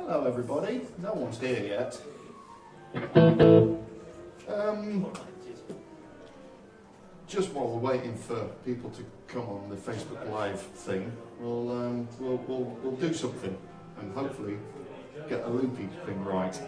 Hello everybody, no one's here yet. Just while we're waiting for people to come on the Facebook Live thing, we'll do something and hopefully get a loopy thing right.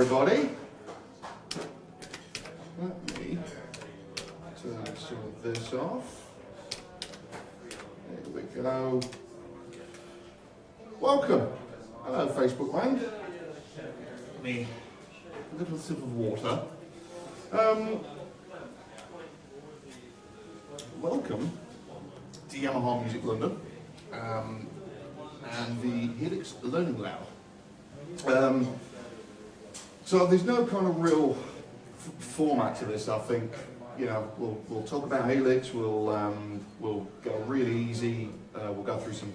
everybody. Let me turn some of this off. There we go. Welcome. Hello, Facebook land. Me a little sip of water. Welcome to Yamaha Music London and the Helix Learning Lab. So there's no kind of real format to this. I think, you know, we'll talk about Helix. We'll go really easy. We'll go through some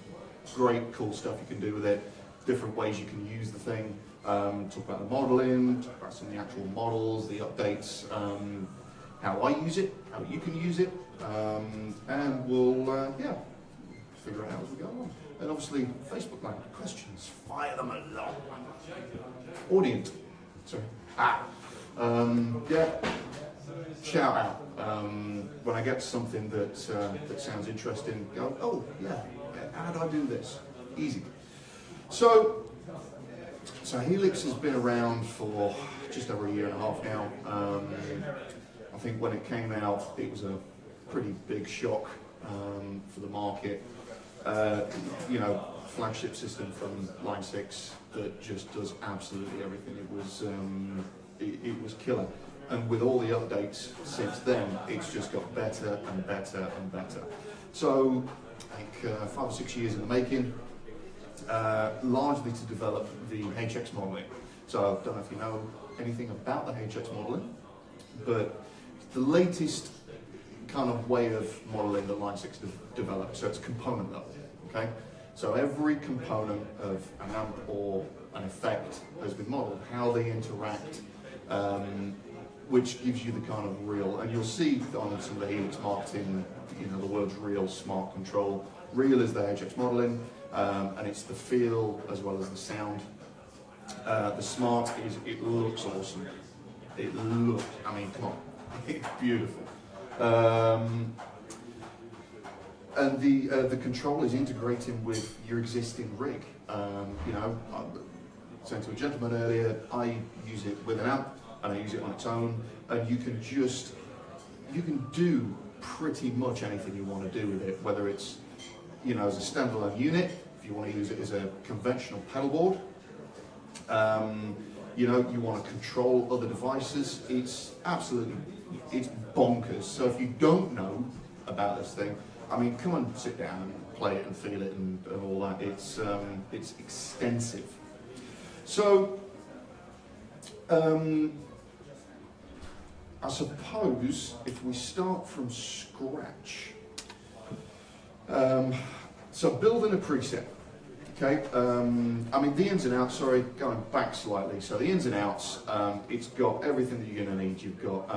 great cool stuff you can do with it, different ways you can use the thing. Talk about the modeling, talk about some of the actual models, the updates, how I use it, how you can use it, and we'll figure it out as we go along. And obviously, Facebook Live questions, fire them along. Audience, sorry. Shout out when I get something that sounds interesting. Go, oh yeah, how do I do this? Easy. So Helix has been around for just over a year and a half now. I think when it came out, it was a pretty big shock for the market. You know, flagship system from Line 6 that just does absolutely everything. It was killer. And with all the updates since then, it's just got better and better and better. So, like 5 or 6 years in the making, largely to develop the HX modeling. So I don't know if you know anything about the HX modeling, but the latest kind of way of modeling that Line 6 developed. So it's component level, okay? So every component of an amp or an effect has been modeled, how they interact, which gives you the kind of real, and you'll see on some of the Helix marketing, you know, the words real, smart, control. Real is the HX modeling, and it's the feel as well as the sound. The smart is, it looks awesome. It looks, I mean, come on, it's beautiful. And the control is integrating with your existing rig. You know, I was saying to a gentleman earlier, I use it with an amp and I use it on its own, and you can do pretty much anything you want to do with it, whether it's, you know, as a standalone unit, if you want to use it as a conventional pedal board, you know, you want to control other devices, it's absolutely, it's bonkers. So if you don't know about this thing, I mean, come and sit down and play it and feel it and all that. It's extensive. So, I suppose if we start from scratch, so building a preset, okay? I mean, the ins and outs, sorry, going back slightly. So the ins and outs, it's got everything that you're gonna need. You've got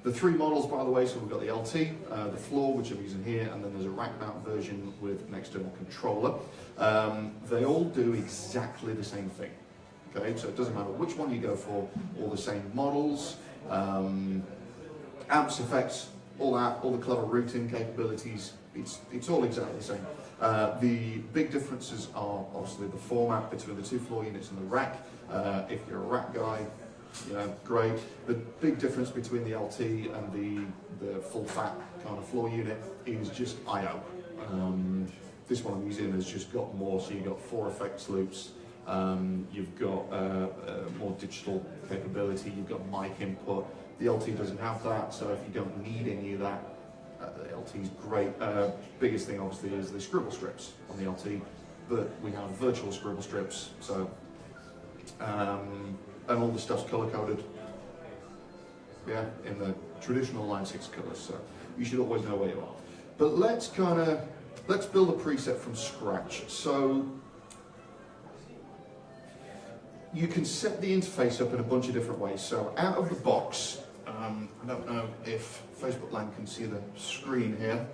the 3 models, by the way, so we've got the LT, the floor, which I'm using here, and then there's a rack mount version with an external controller. They all do exactly the same thing, okay? So it doesn't matter which one you go for, all the same models, amps, effects, all that, all the clever routing capabilities, it's all exactly the same. The big differences are obviously the format between the 2 floor units and the rack. If you're a rack guy, you know, great. The big difference between the LT and the full fat kind of floor unit is just I/O. This one I'm using has just got more, so you've got 4 effects loops, you've got more digital capability, you've got mic input. The LT doesn't have that, so if you don't need any of that, the LT is great. Biggest thing obviously is the scribble strips on the LT, but we have virtual scribble strips, so and all the stuff's color coded, yeah, in the traditional Line 6 colors, so you should always know where you are. But let's build a preset from scratch. So you can set the interface up in a bunch of different ways. So out of the box, I don't know if Facebook Land can see the screen here,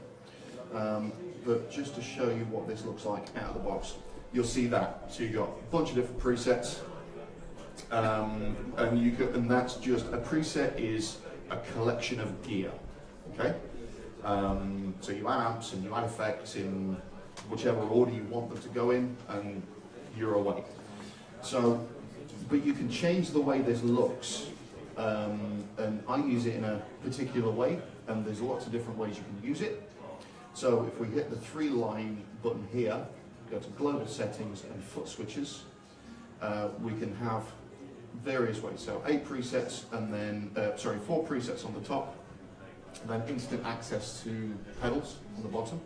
but just to show you what this looks like out of the box, you'll see that. So you've got a bunch of different presets, and that's just, a preset is a collection of gear, okay? So you add amps and you add effects in whichever order you want them to go in, and you're away. So but you can change the way this looks, and I use it in a particular way, and there's lots of different ways you can use it. So if we hit the 3-line button here, go to global settings and foot switches, we can have various ways. So 8 presets and then, 4 presets on the top, and then instant access to pedals on the bottom.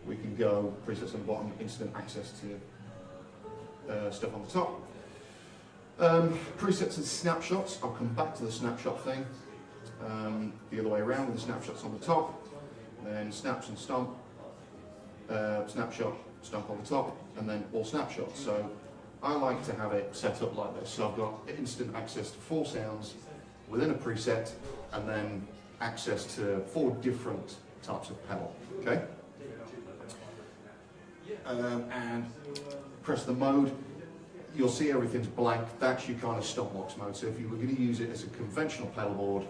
We can go presets on the bottom, instant access to stuff on the top. Presets and snapshots, I'll come back to the snapshot thing. The other way around with the snapshots on the top, then snaps and stomp, snapshot, stomp on the top, and then all snapshots. So I like to have it set up like this. So I've got instant access to 4 sounds within a preset, and then access to 4 different types of pedal, okay? And press the mode, you'll see everything's blank. That's your kind of stop box mode. So if you were going to use it as a conventional pedal board,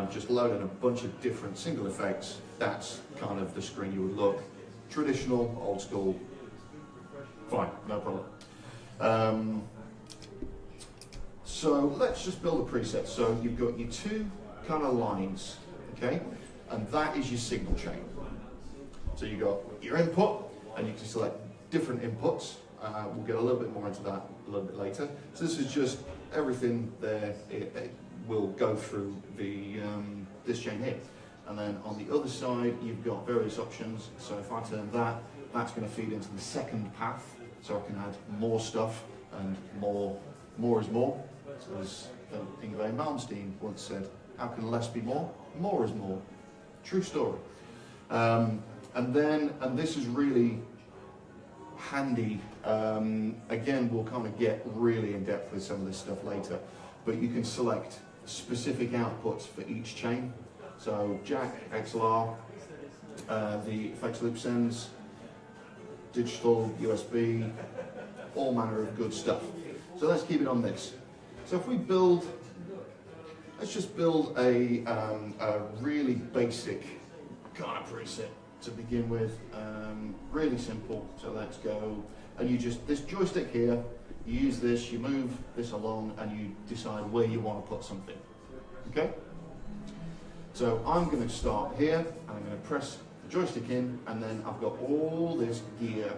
just loading a bunch of different single effects, that's kind of the screen you would look. Traditional, old school, fine, no problem. So let's just build a preset. So you've got your 2 kind of lines, okay? And that is your signal chain. So you've got your input, and you can select different inputs. We'll get a little bit more into that a little bit later. So this is just everything there. It will go through the this chain here. And then on the other side, you've got various options. So if I turn that, that's going to feed into the second path. So I can add more stuff, and more is more. As Yngwie Malmsteen once said, how can less be more? More is more. True story. And this is really handy. Again, we'll kind of get really in depth with some of this stuff later, but you can select specific outputs for each chain. So jack, XLR, the effects loop sends, digital, USB, all manner of good stuff. So let's keep it on this. So if we build, let's just build a really basic kind of preset to begin with, really simple. So let's go, and you just, this joystick here, you use this, you move this along, and you decide where you want to put something, okay? So I'm going to start here, and I'm going to press the joystick in, and then I've got all this gear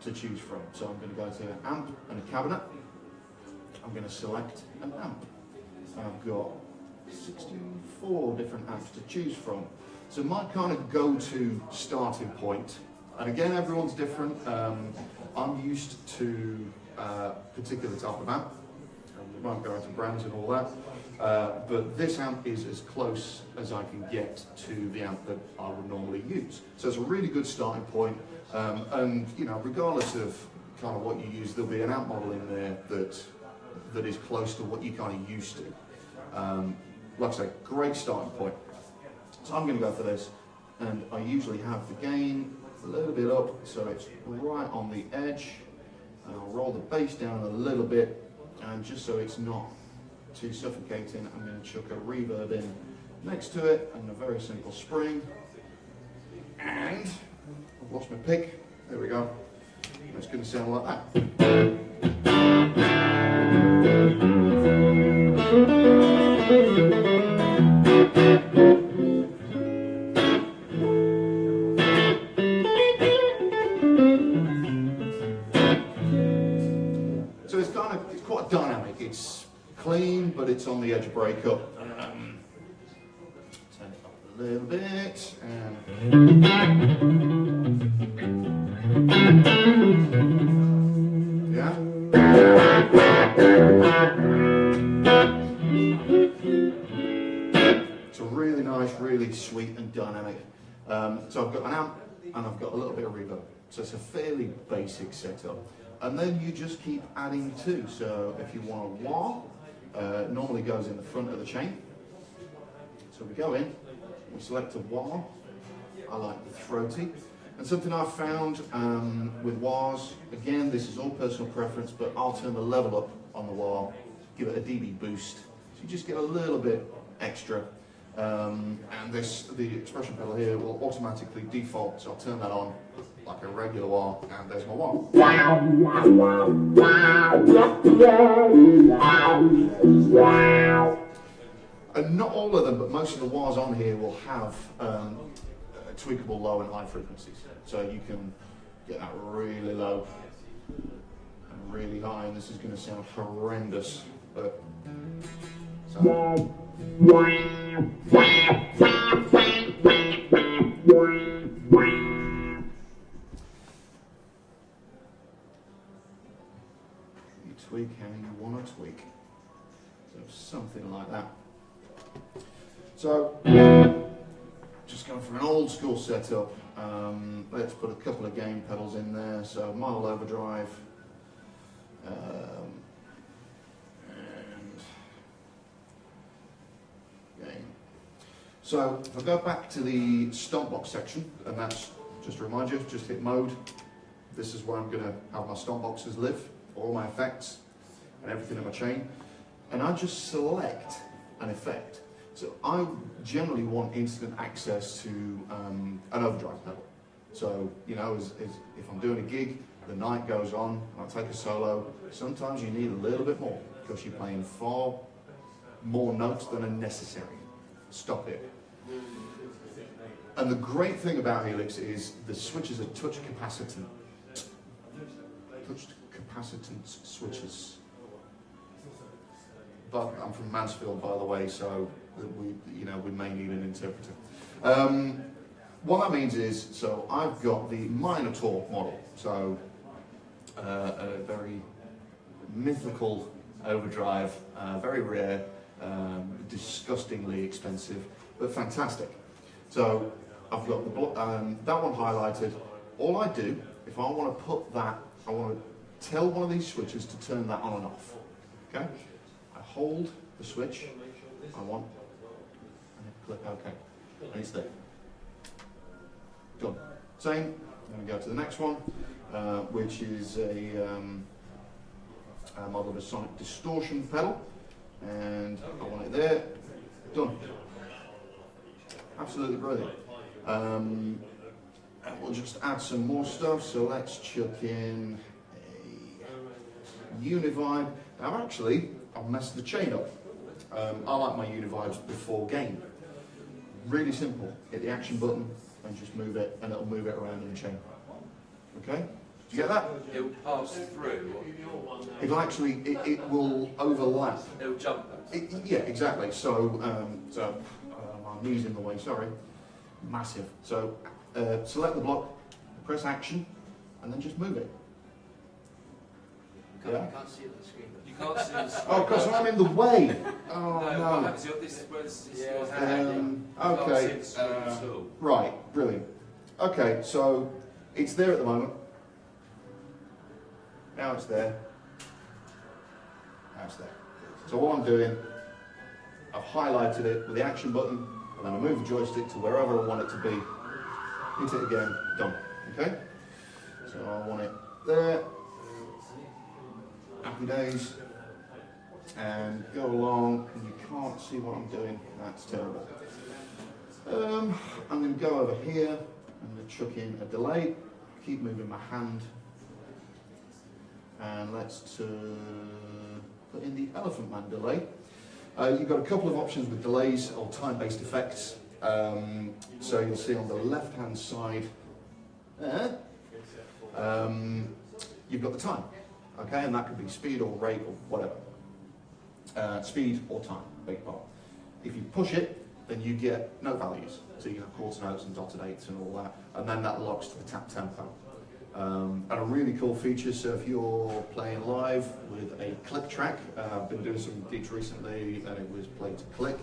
to choose from. So I'm going to go to an amp and a cabinet. I'm going to select an amp. I've got 64 different amps to choose from. So my kind of go-to starting point, and again, everyone's different. I'm used to a particular type of amp. We won't go into brands and all that, but this amp is as close as I can get to the amp that I would normally use. So it's a really good starting point, and you know, regardless of kind of what you use, there'll be an amp model in there that is close to what you're kind of used to. Like I say, great starting point. So I'm going to go for this, and I usually have the gain a little bit up, so it's right on the edge, and I'll roll the bass down a little bit, and just so it's not too suffocating, I'm going to chuck a reverb in next to it, and a very simple spring, and I've lost my pick, there we go, it's going to sound like that. So it's quite dynamic. It's clean, but it's on the edge of breakup. Turn it up a little bit. Yeah. It's a really nice, really sweet and dynamic. So I've got an amp and I've got a little bit of reverb. So it's a fairly basic setup. And then you just keep adding to. So if you want a wah, it normally goes in the front of the chain. So we go in, we select a wah. I like the throaty. And something I've found with wahs, again, this is all personal preference, but I'll turn the level up on the wah, give it a dB boost. So you just get a little bit extra. And the expression pedal here will automatically default, so I'll turn that on. like a regular wah, and there's my wah. And not all of them, but most of the wahs on here will have tweakable low and high frequencies. So you can get that really low and really high, and this is going to sound horrendous, but so. You tweak how you want to tweak. So something like that. So, just going for an old school setup, let's put a couple of gain pedals in there, so mild overdrive, and gain. So, if I go back to the stomp box section, and that's, just to remind you, just hit mode, this is where I'm going to have my stomp boxes live, all my effects, and everything in my chain, and I just select an effect. So I generally want instant access to an overdrive pedal. So, you know, if I'm doing a gig, the night goes on, I take a solo, sometimes you need a little bit more because you're playing far more notes than are necessary. Stop it. And the great thing about Helix is the switches are touch capacitance switches. But I'm from Mansfield, by the way, so we may need an interpreter. What that means is, so I've got the minor torque model, so a very mythical overdrive, very rare, disgustingly expensive, but fantastic. So I've got that one highlighted. All I do, if I want to put that, I want to tell one of these switches to turn that on and off. Okay? I hold the switch I want, and I click OK, and it's there. Done. Same. I'm going to go to the next one, which is a model of a sonic distortion pedal, and I want it there. Done. Absolutely brilliant. And we'll just add some more stuff. So let's chuck in a Univibe. Now I've messed the chain up. I like my Univibes before gain. Really simple. Hit the action button and just move it, and it'll move it around in the chain. Okay? Did you get that? It will pass through. It'll actually, it will overlap. It will jump. Yeah, exactly. So, my knee's in the way, sorry. Massive. So, select the block, press action, and then just move it. You can't see it on the screen. You can't see the screen. Oh, because I'm in the way. Oh, no. This is where this is yours. Okay. Right, brilliant. Okay, so it's there at the moment. Now it's there. Now it's there. So what I'm doing, I've highlighted it with the action button, and then I move the joystick to wherever I want it to be. Hit it again, done. Okay? So I want it there. Happy days. And go along, and you can't see what I'm doing. That's terrible. I'm going to go over here. I'm going to chuck in a delay. Keep moving my hand. And let's put in the Elephant Man delay. You've got a couple of options with delays or time-based effects. So you'll see on the left-hand side there, you've got the time. Okay, and that could be speed or rate or whatever. Speed or time, beg your pardon. If you push it, then you get note values. So you have quarter notes and dotted eighths and all that, and then that locks to the tap tempo. And a really cool feature, so if you're playing live with a click track, I've been doing some gigs recently and it was played to click,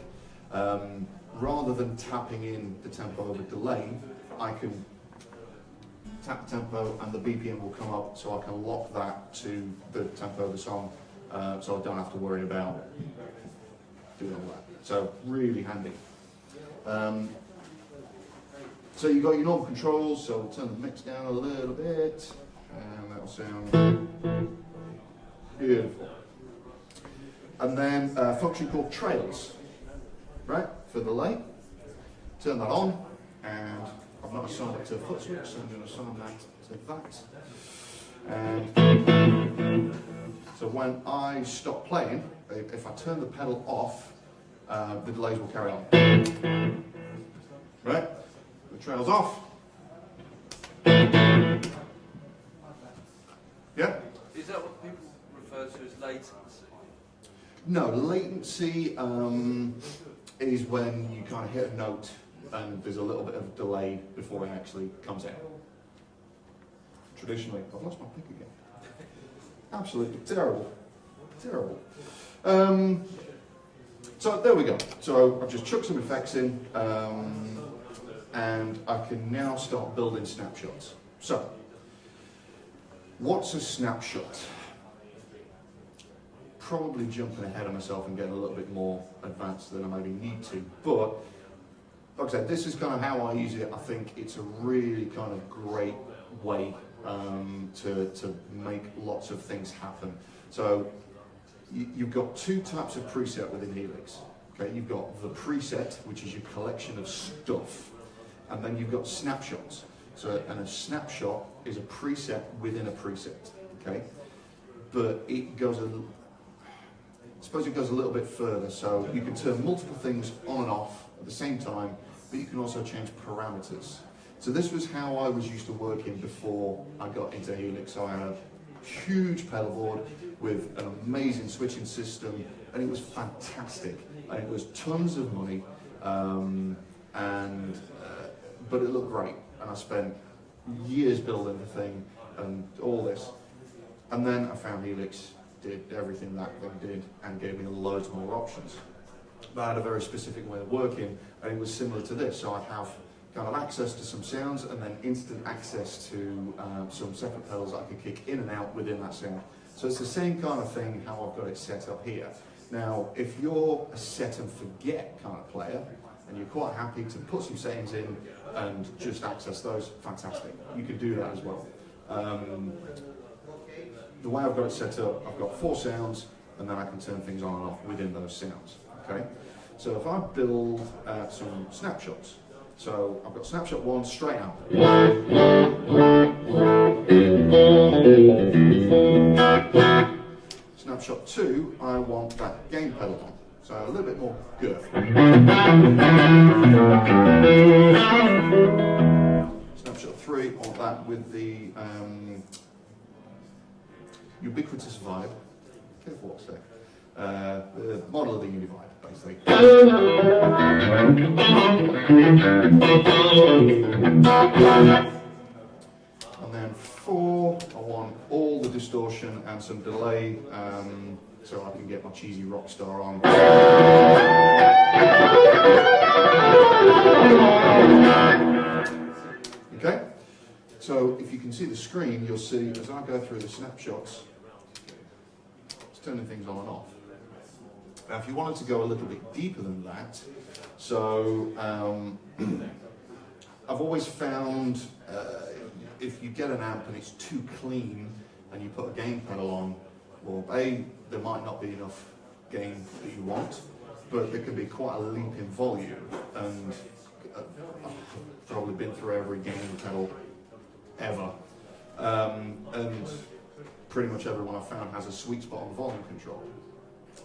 rather than tapping in the tempo of a delay, I can tap the tempo and the BPM will come up, so I can lock that to the tempo of the song, so I don't have to worry about doing all that. So really handy. So you've got your normal controls, so we'll turn the mix down a little bit, and that'll sound beautiful. And then a function called trails, right, for the delay. Turn that on, and I've not assigned it to a foot switch, so I'm going to assign that to that. And so when I stop playing, if I turn the pedal off, the delays will carry on. Right? The trail's off. Yeah? Is that what people refer to as latency? No, latency is when you kind of hit a note and there's a little bit of delay before it actually comes out. Traditionally, I've lost my pick again. Absolutely terrible. Terrible. So there we go. So I've just chucked some effects in and I can now start building snapshots. So, what's a snapshot? Probably jumping ahead of myself and getting a little bit more advanced than I maybe need to, but like I said, this is kind of how I use it. I think it's a really kind of great way to make lots of things happen. So you've got two types of preset within Helix. Okay, you've got the preset, which is your collection of stuff, and then you've got snapshots. So, and a snapshot is a preset within a preset. Okay, but it goes I suppose it goes a little bit further. So you can turn multiple things on and off at the same time, but you can also change parameters. So this was how I was used to working before I got into Helix. So I had a huge pedal board with an amazing switching system, and it was fantastic. And it was tons of money, but it looked great. And I spent years building the thing and all this. And then I found Helix, did everything that thing did, and gave me loads more options. But I had a very specific way of working, and it was similar to this. So I'd have kind of access to some sounds and then instant access to some separate pedals that I could kick in and out within that sound. So it's the same kind of thing how I've got it set up here. Now, if you're a set and forget kind of player, and you're quite happy to put some settings in and just access those, fantastic. You can do that as well. The way I've got it set up, I've got 4 sounds, and then I can turn things on and off within those sounds. Okay. So if I build some snapshots, so I've got snapshot 1 straight out. Snapshot 2, I want that gain pedal on, so a little bit more girth. Snapshot 3, I want that with the ubiquitous vibe. Careful what I say. The model of the Univibe, basically. And then 4, I want all the distortion and some delay, so I can get my cheesy RevStar on. Okay, so if you can see the screen, you'll see as I go through the snapshots, it's turning things on and off. Now, if you wanted to go a little bit deeper than that, so I've always found if you get an amp and it's too clean and you put a gain pedal on, well, A, there might not be enough gain that you want, but there can be quite a leap in volume, and I've probably been through every gain pedal ever, and pretty much everyone I've found has a sweet spot on volume control.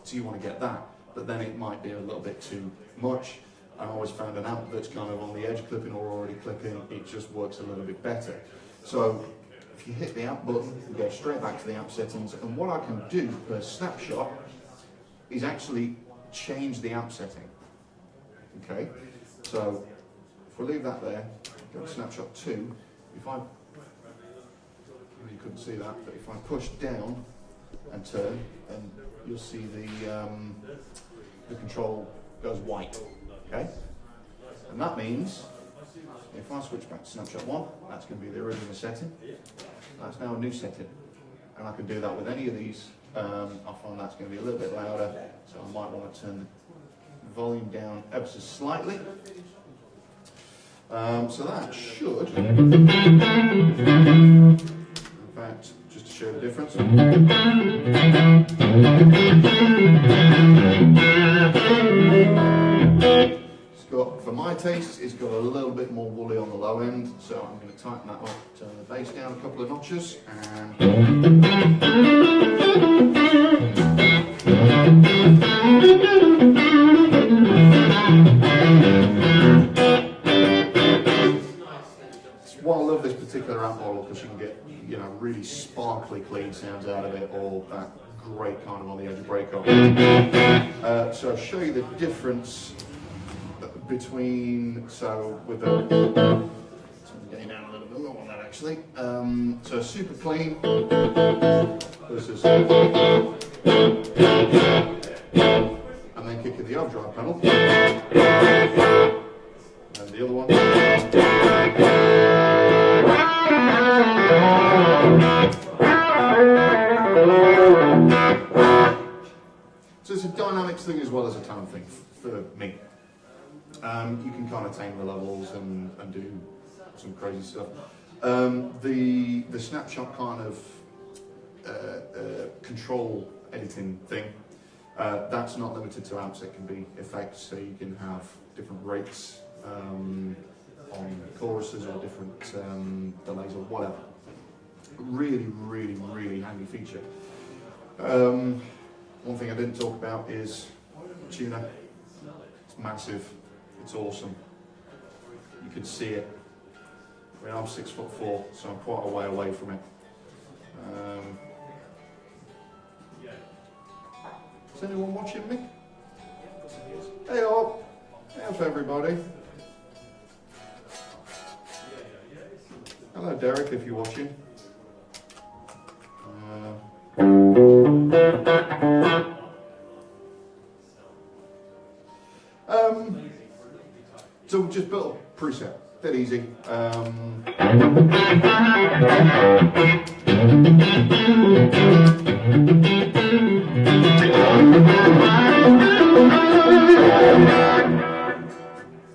So you want to get that, but then it might be a little bit too much. I've always found an amp that's kind of on the edge clipping or already clipping, it just works a little bit better. So if you hit the amp button, we go straight back to the amp settings, and what I can do per snapshot is actually change the amp setting. Okay, so if we leave that there, go to snapshot 2, if I, you couldn't see that, but if I push down and turn, and you'll see the control goes white, okay? And that means, if I switch back to snapshot 1, that's going to be the original setting. That's now a new setting. And I can do that with any of these. I find that's going to be a little bit louder, so I might want to turn the volume down ever so slightly. So that should, in fact, just to show the difference. Let's got, for my taste, it's got a little bit more woolly on the low end, so I'm going to tighten that up, turn the bass down a couple of notches, and that's why I love this particular amp model, because you can get, you know, really sparkly clean sounds out of it, or that great kind of on the edge of break off. So I'll show you the difference between, so with the, so I'm getting down a little bit more on that actually. So super clean versus, and then kicking the overdrive pedal, and the other one. So it's a dynamics thing as well as a tone thing for me. You can kind of tame the levels and do some crazy stuff. The snapshot kind of control editing thing, that's not limited to amps, it can be effects, so you can have different rates on choruses or different delays or whatever. Really, really, really handy feature. One thing I didn't talk about is tuner. It's massive. It's awesome. You can see it. I mean, I'm 6'4", so I'm quite a way away from it. Is anyone watching me? Hey up! Hey up everybody. Hello Derek, if you're watching. So we just built a preset, dead easy.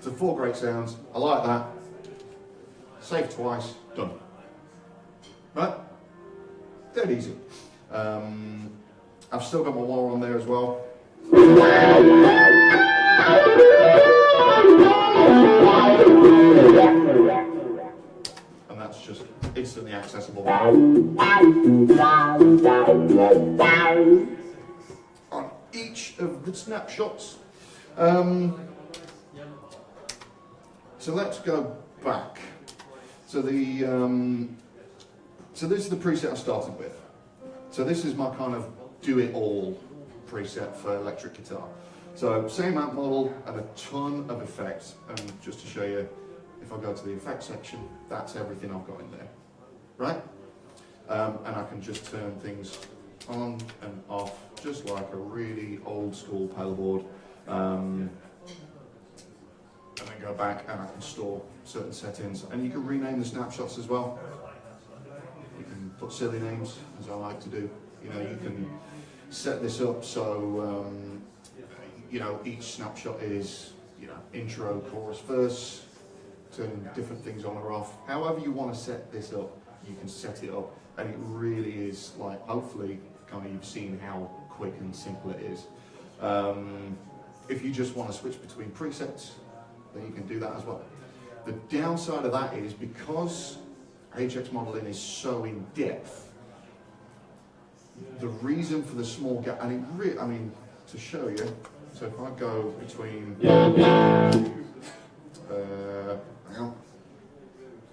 So 4 great sounds, I like that. Save twice, done. Right? Dead easy. I've still got my wah on there as well. And that's just instantly accessible on each of the snapshots. So let's go back. So the so this is the preset I started with. So this is my kind of do-it-all preset for electric guitar. So same amp model and a ton of effects, and just to show you, if I go to the effects section, that's everything I've got in there, right? And I can just turn things on and off, just like a really old school pedal board. And then go back and I can store certain settings, and you can rename the snapshots as well. You can put silly names, as I like to do. You know, you can set this up so you know, each snapshot is, you know, intro, chorus, verse, turning different things on or off. However you want to set this up, you can set it up, and it really is, like, hopefully kind of you've seen how quick and simple it is. If you just want to switch between presets, then you can do that as well. The downside of that is, because HX modeling is so in depth, the reason for the small gap, and I mean, to show you, so if I go between, hang on,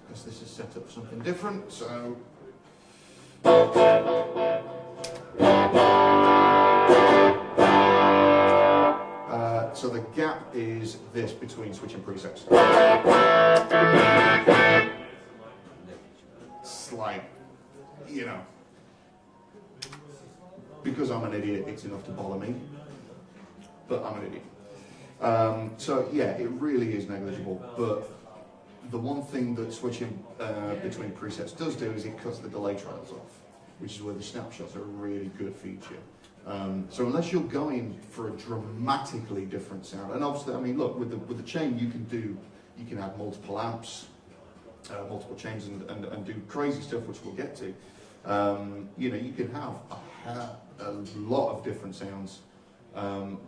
because this is set up for something different, so. So the gap is this between switching presets. Slight, you know. Because I'm an idiot, it's enough to bother me. But I'm an idiot. So yeah, it really is negligible. But the one thing that switching between presets does do is it cuts the delay trails off, which is where the snapshots are a really good feature. So unless you're going for a dramatically different sound, and obviously, I mean, look, with the chain you can add multiple amps, multiple chains, and do crazy stuff, which we'll get to. You know, you can have a lot of different sounds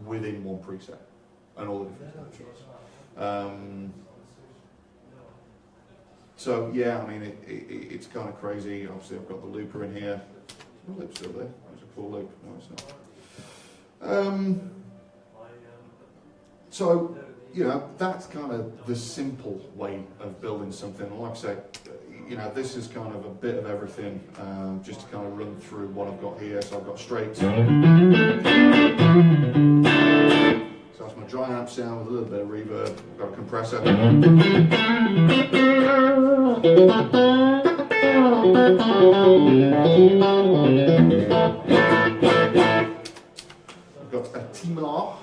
within one preset, and all the different snapshots. So yeah, I mean, it's kind of crazy. Obviously, I've got the looper in here. The loop's still there. There's a cool loop. No, it's not. So, you know, that's kind of the simple way of building something. Like I say, you know, this is kind of a bit of everything, just to kind of run through what I've got here. So I've got straights. So that's my dry amp sound with a little bit of reverb. I've got a compressor. I've got a T-Mar,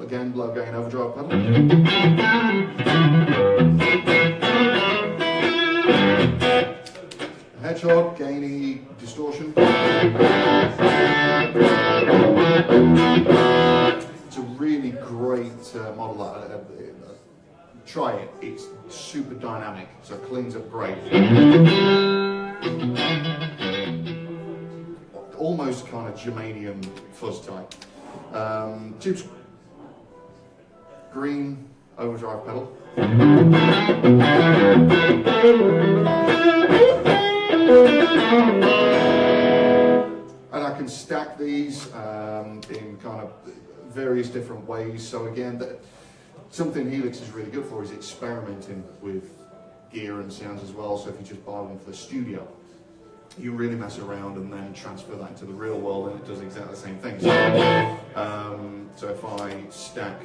again, low gain overdrive pedal. A Hedgehog, gainy distortion. It's a really great model. Try it, it's super dynamic, so it cleans up great. Almost kind of germanium fuzz type. Tubes, green overdrive pedal. And I can stack these in kind of various different ways. So again, something Helix is really good for is experimenting with gear and sounds as well. So if you just buy one for the studio, you really mess around and then transfer that into the real world and it does exactly the same thing. So if I stack,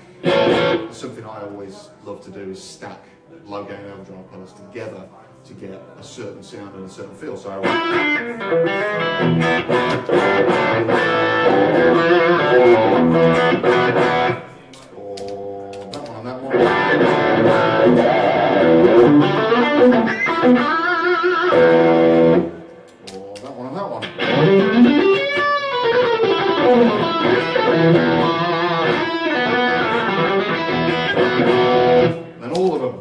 something I always love to do is stack low gain overdrive pedals together to get a certain sound and a certain feel. So or that one and that one. Or that one and that one. And then all of them.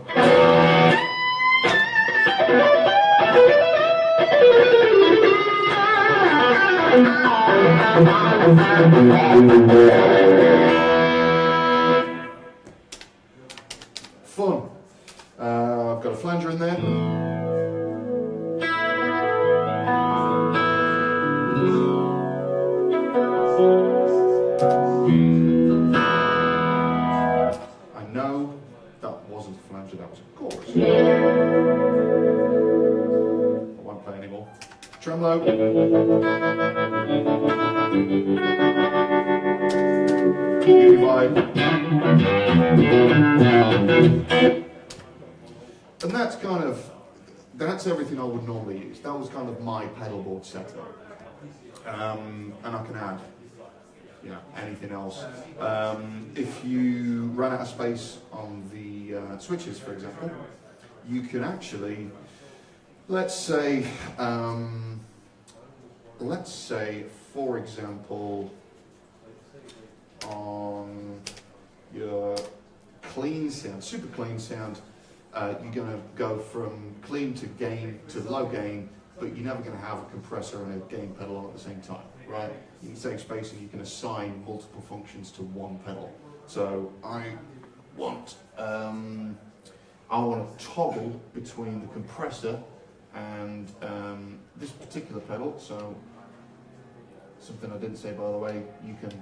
Fun. I've got a flanger in there. I know that wasn't a flanger, that was a chorus. I won't play anymore. Tremolo. Give me vibe. And that's kind of, that's everything I would normally use. That was kind of my pedal board setup. And I can add, you know, anything else. If you run out of space on the switches, for example, you can actually, let's say, for example, on your clean sound, super clean sound, you're going to go from clean to gain to low gain, but you're never going to have a compressor and a gain pedal on at the same time, right? You can save space and you can assign multiple functions to one pedal. So I want to toggle between the compressor and this particular pedal. So something I didn't say, by the way, you can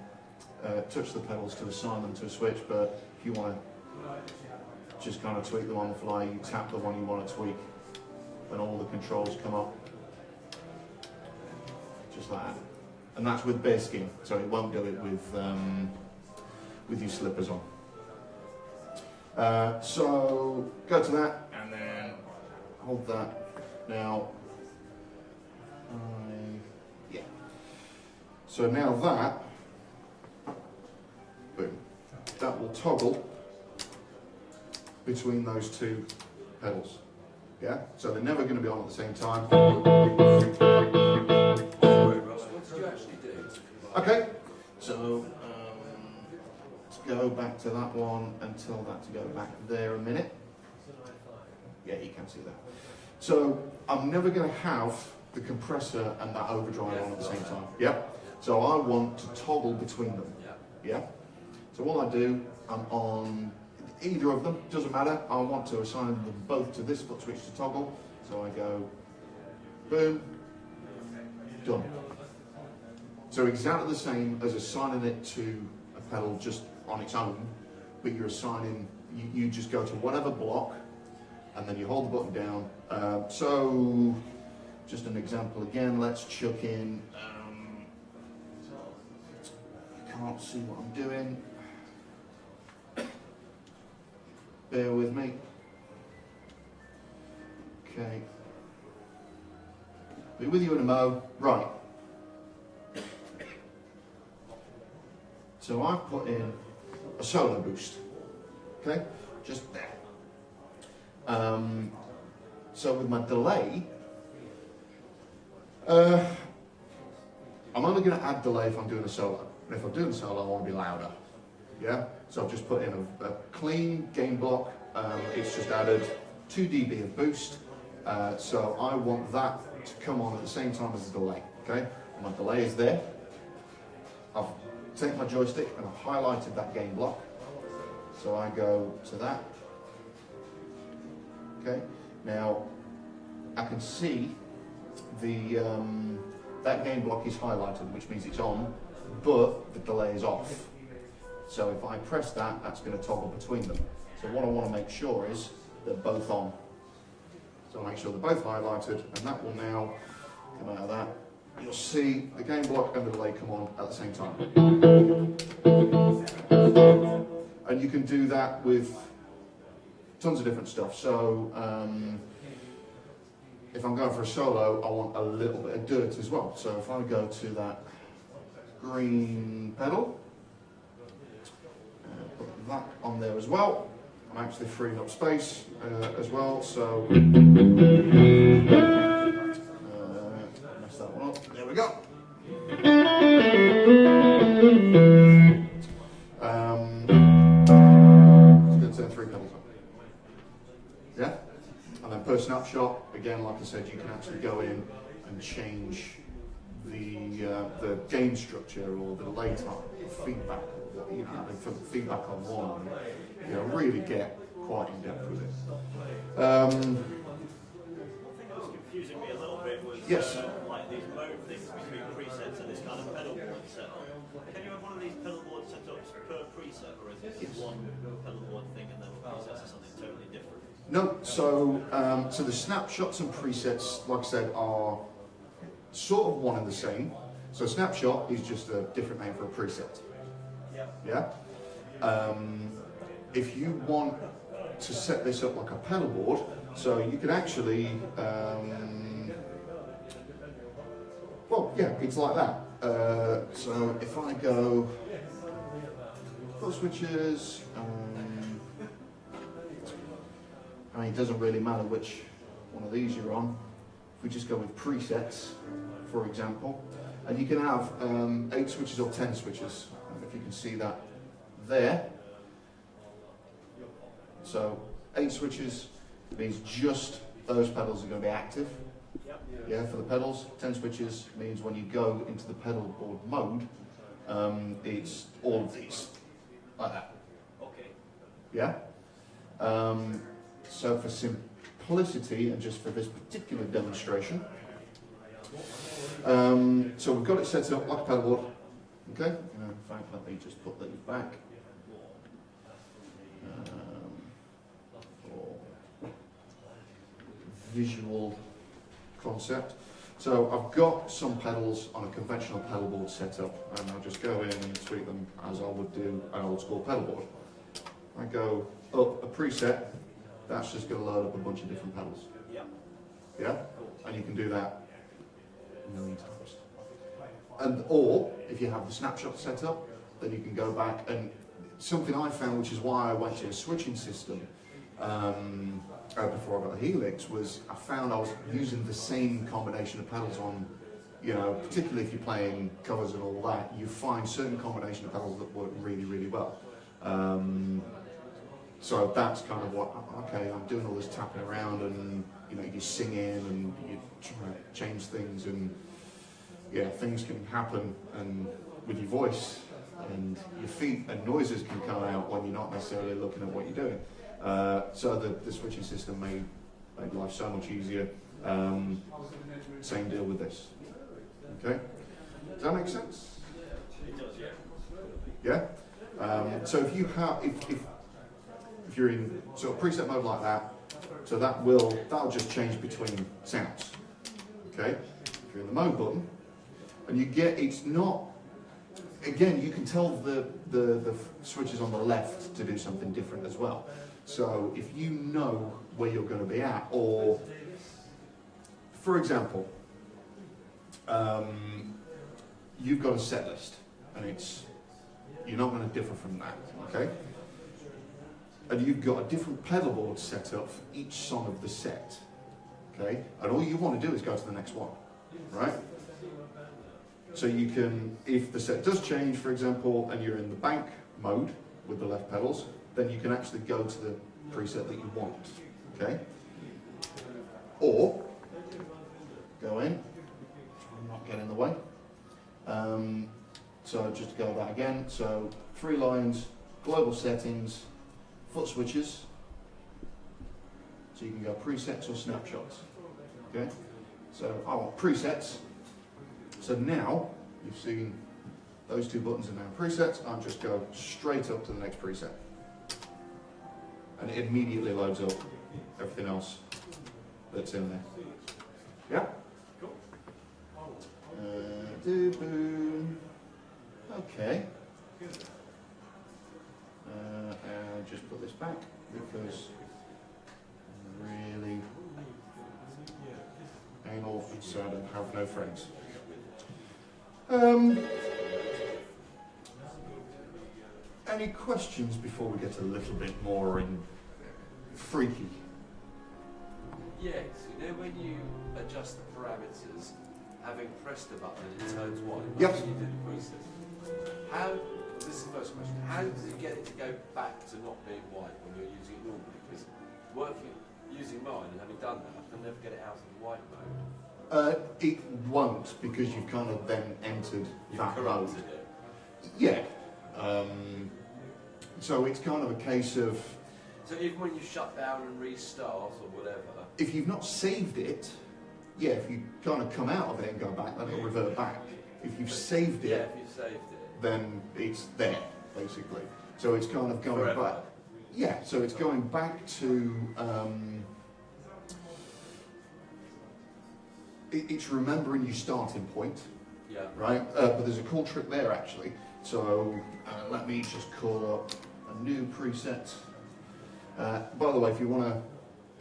touch the pedals to assign them to a switch, but if you want to just kind of tweak them on the fly, you tap the one you want to tweak and all the controls come up just like that. And that's with bare skin, so it won't do it with your slippers on. So go to that and then hold that. Now, yeah. So now that, boom, that will toggle between those two pedals. Yeah, so they're never going to be on at the same time. What did you actually do? Okay, so let's go back to that one and tell that to go back there a minute. Yeah, you can see that. So I'm never going to have the compressor and that overdrive on at the same time. Yeah. So I want to toggle between them. Yeah. So what I do, I'm on. either of them, doesn't matter. I want to assign them both to this foot switch to toggle. So I go, boom, done. So exactly the same as assigning it to a pedal just on its own, but you're assigning, you just go to whatever block, and then you hold the button down. So, just an example again, let's chuck in, you can't see what I'm doing, bear with me. Okay, be with you in a mo. Right, so I've put in a solo boost, okay, just there. So with my delay, I'm only going to add delay if I'm doing a solo. And if I'm doing a solo, I want to be louder. Yeah? So I've just put in a clean gain block. It's just added 2 dB of boost. So I want that to come on at the same time as the delay. Okay? My delay is there. I've taken my joystick and I've highlighted that gain block. So I go to that. Okay, now I can see the that gain block is highlighted, which means it's on, but the delay is off. So if I press that, that's going to toggle between them. So what I want to make sure is they're both on. So I'll make sure they're both highlighted, and that will now come out of that. You'll see the gain block and the delay come on at the same time. And you can do that with tons of different stuff. So if I'm going for a solo, I want a little bit of dirt as well. So if I go to that green pedal, put that on there as well, I'm actually freeing up space as well. So mess that one up. There we go. Turn 3 pedals up. Yeah? And then per snapshot, again, like I said, you can actually go in and change the gain structure or the delay time, the feedback, you know, for feedback on one, you know, really get quite in depth with it. One thing that was confusing me a little bit was yes. Like these mode things between presets and this kind of pedal board setup. Can you have one of these pedal board setups per preset, or is it just one pedal board thing and then presets are something totally different? No, so so the snapshots and presets, like I said, are sort of one and the same. So snapshot is just a different name for a preset. Yeah. If you want to set this up like a pedal board, so you can actually, well, yeah, it's like that. So if I go foot switches, I mean, it doesn't really matter which one of these you're on. If we just go with presets, for example, and you can have 8 switches or 10 switches, if you can see that there. So 8 switches means just those pedals are going to be active. Yeah, for the pedals. 10 switches means when you go into the pedal board mode, it's all of these, like that. Okay. Yeah. So for simplicity and just for this particular demonstration, so we've got it set up like a pedal board. Okay. In fact, let me just put these back. For visual concept. So I've got some pedals on a conventional pedal board setup, and I'll just go in and tweak them as I would do an old school pedal board. I go up a preset, that's just going to load up a bunch of different pedals. Yeah? And you can do that a million times. And or if you have the snapshot set up, then you can go back, and something I found, which is why I went to a switching system before I got the Helix, was I found I was using the same combination of pedals on, you know, particularly if you're playing covers and all that, you find certain combination of pedals that work really, really well. So that's kind of what, okay, I'm doing all this tapping around, and you know, you're singing and you try to change things, and yeah, things can happen and with your voice and your feet and noises can come out when you're not necessarily looking at what you're doing. So the switching system made life so much easier. Same deal with this. Okay, does that make sense? It does, Yeah. So if you have, if you're in sort of preset mode like that, so that'll just change between sounds. Okay. If you're in the mode button, and you get, it's not. Again, you can tell the switches on the left to do something different as well. So if you know where you're going to be at, or for example, you've got a set list, and you're not going to differ from that, okay? And you've got a different pedal board set up for each song of the set, okay? And all you want to do is go to the next one, right? So you can, if the set does change, for example, and you're in the bank mode with the left pedals, then you can actually go to the preset that you want, okay? Or, go in, try and not get in the way. So just to go that again, so 3 lines, global settings, foot switches, so you can go presets or snapshots, okay? So I want presets. So now, you've seen those 2 buttons are now presets, I'll just go straight up to the next preset. And it immediately loads up everything else that's in there. Yeah? Cool. Okay. And just put this back because I'm really anal and sad and have no friends. Any questions before we get a little bit more in freaky? Yes, you know when you adjust the parameters, having pressed the button it turns white. Yep. You did the preset. How, this is the first question, how does it get it to go back to not being white when you're using it normally? Because using mine and having done that, I can never get it out of the white mode. It won't, because you've kind of then entered that mode. Corrupted it. Yeah. So it's kind of a case of, So even when you shut down and restart or whatever, if you've not saved it, yeah, if you kind of come out of it and go back, then it'll revert back. If you've saved it, yeah, if you've saved it, then it's there, basically. So it's kind of going forever. back. Yeah, so it's going back to, it's remembering your starting point, Yeah. right? But there's a cool trick there, actually. So let me just call up a new preset. By the way, if you want to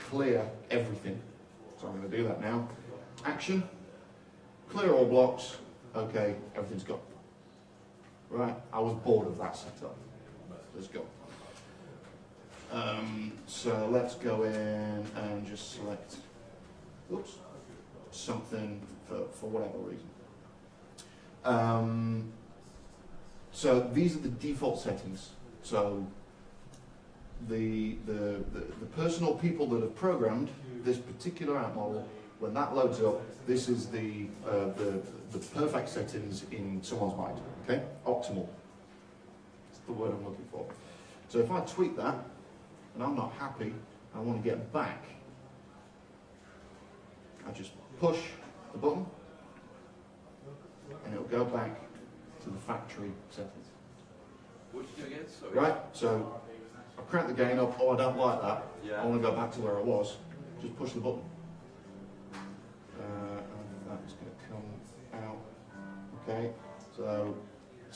clear everything, so I'm going to do that now. Action, clear all blocks. Okay, everything's gone. Right, I was bored of that setup. Let's go. So let's go in and just select, oops, something for whatever reason. So these are the default settings. So the personal people that have programmed this particular amp model, when that loads up, this is the perfect settings in someone's mind. Okay, optimal. That's the word I'm looking for. So if I tweak that, and I'm not happy, I want to get back, I just push the button, and it'll go back to the factory settings. What did you do again? Sorry. Right, so I crank the gain up, oh I don't like that, Yeah. I want to go back to where I was, just push the button. And that's going to come out, okay, so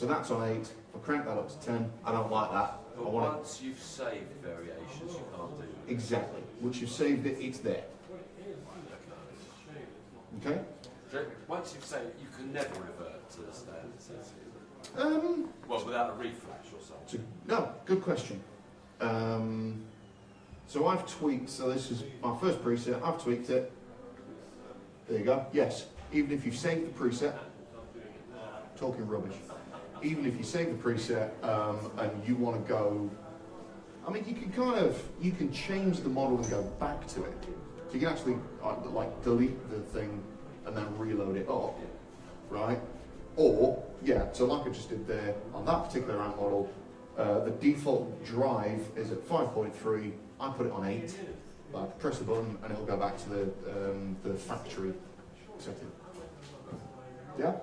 that's on 8, if I crank that up to 10, I don't like that. But I want once you've saved variations, you can't do it, it. exactly, once you've saved it, it's there, okay? So once you've saved it, you can never revert to the standard settings. Well, without a refresh or something. No, good question. So I've tweaked, so this is my first preset, I've tweaked it. There you go, yes. Even if you've saved the preset, talking rubbish, even if you save the preset and you want to go, I mean, you can change the model and go back to it. So you can actually like delete the thing and then reload it up, right? Or, yeah, So like I just did there, on that particular amp model, the default drive is at 5.3, I put it on 8, I press the button and it'll go back to the factory setting. Yeah?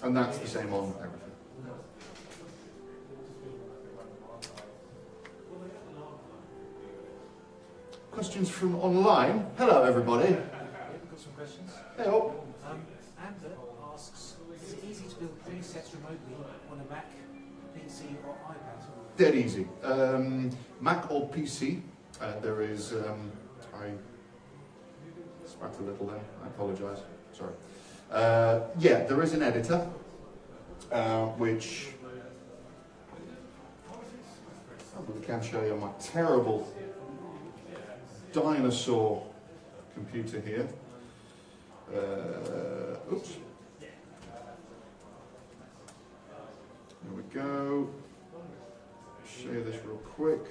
And that's the same on everything. Questions from online? Hello everybody. We've got some questions. Hello. Amber asks, is it easy to build presets remotely on a Mac, PC or iPad? Dead easy. Mac or PC, there is, I spat a little then, I apologise, sorry. Yeah, there is an editor, which I can show you on my terrible dinosaur computer here. Oops. There we go. Show you this real quick.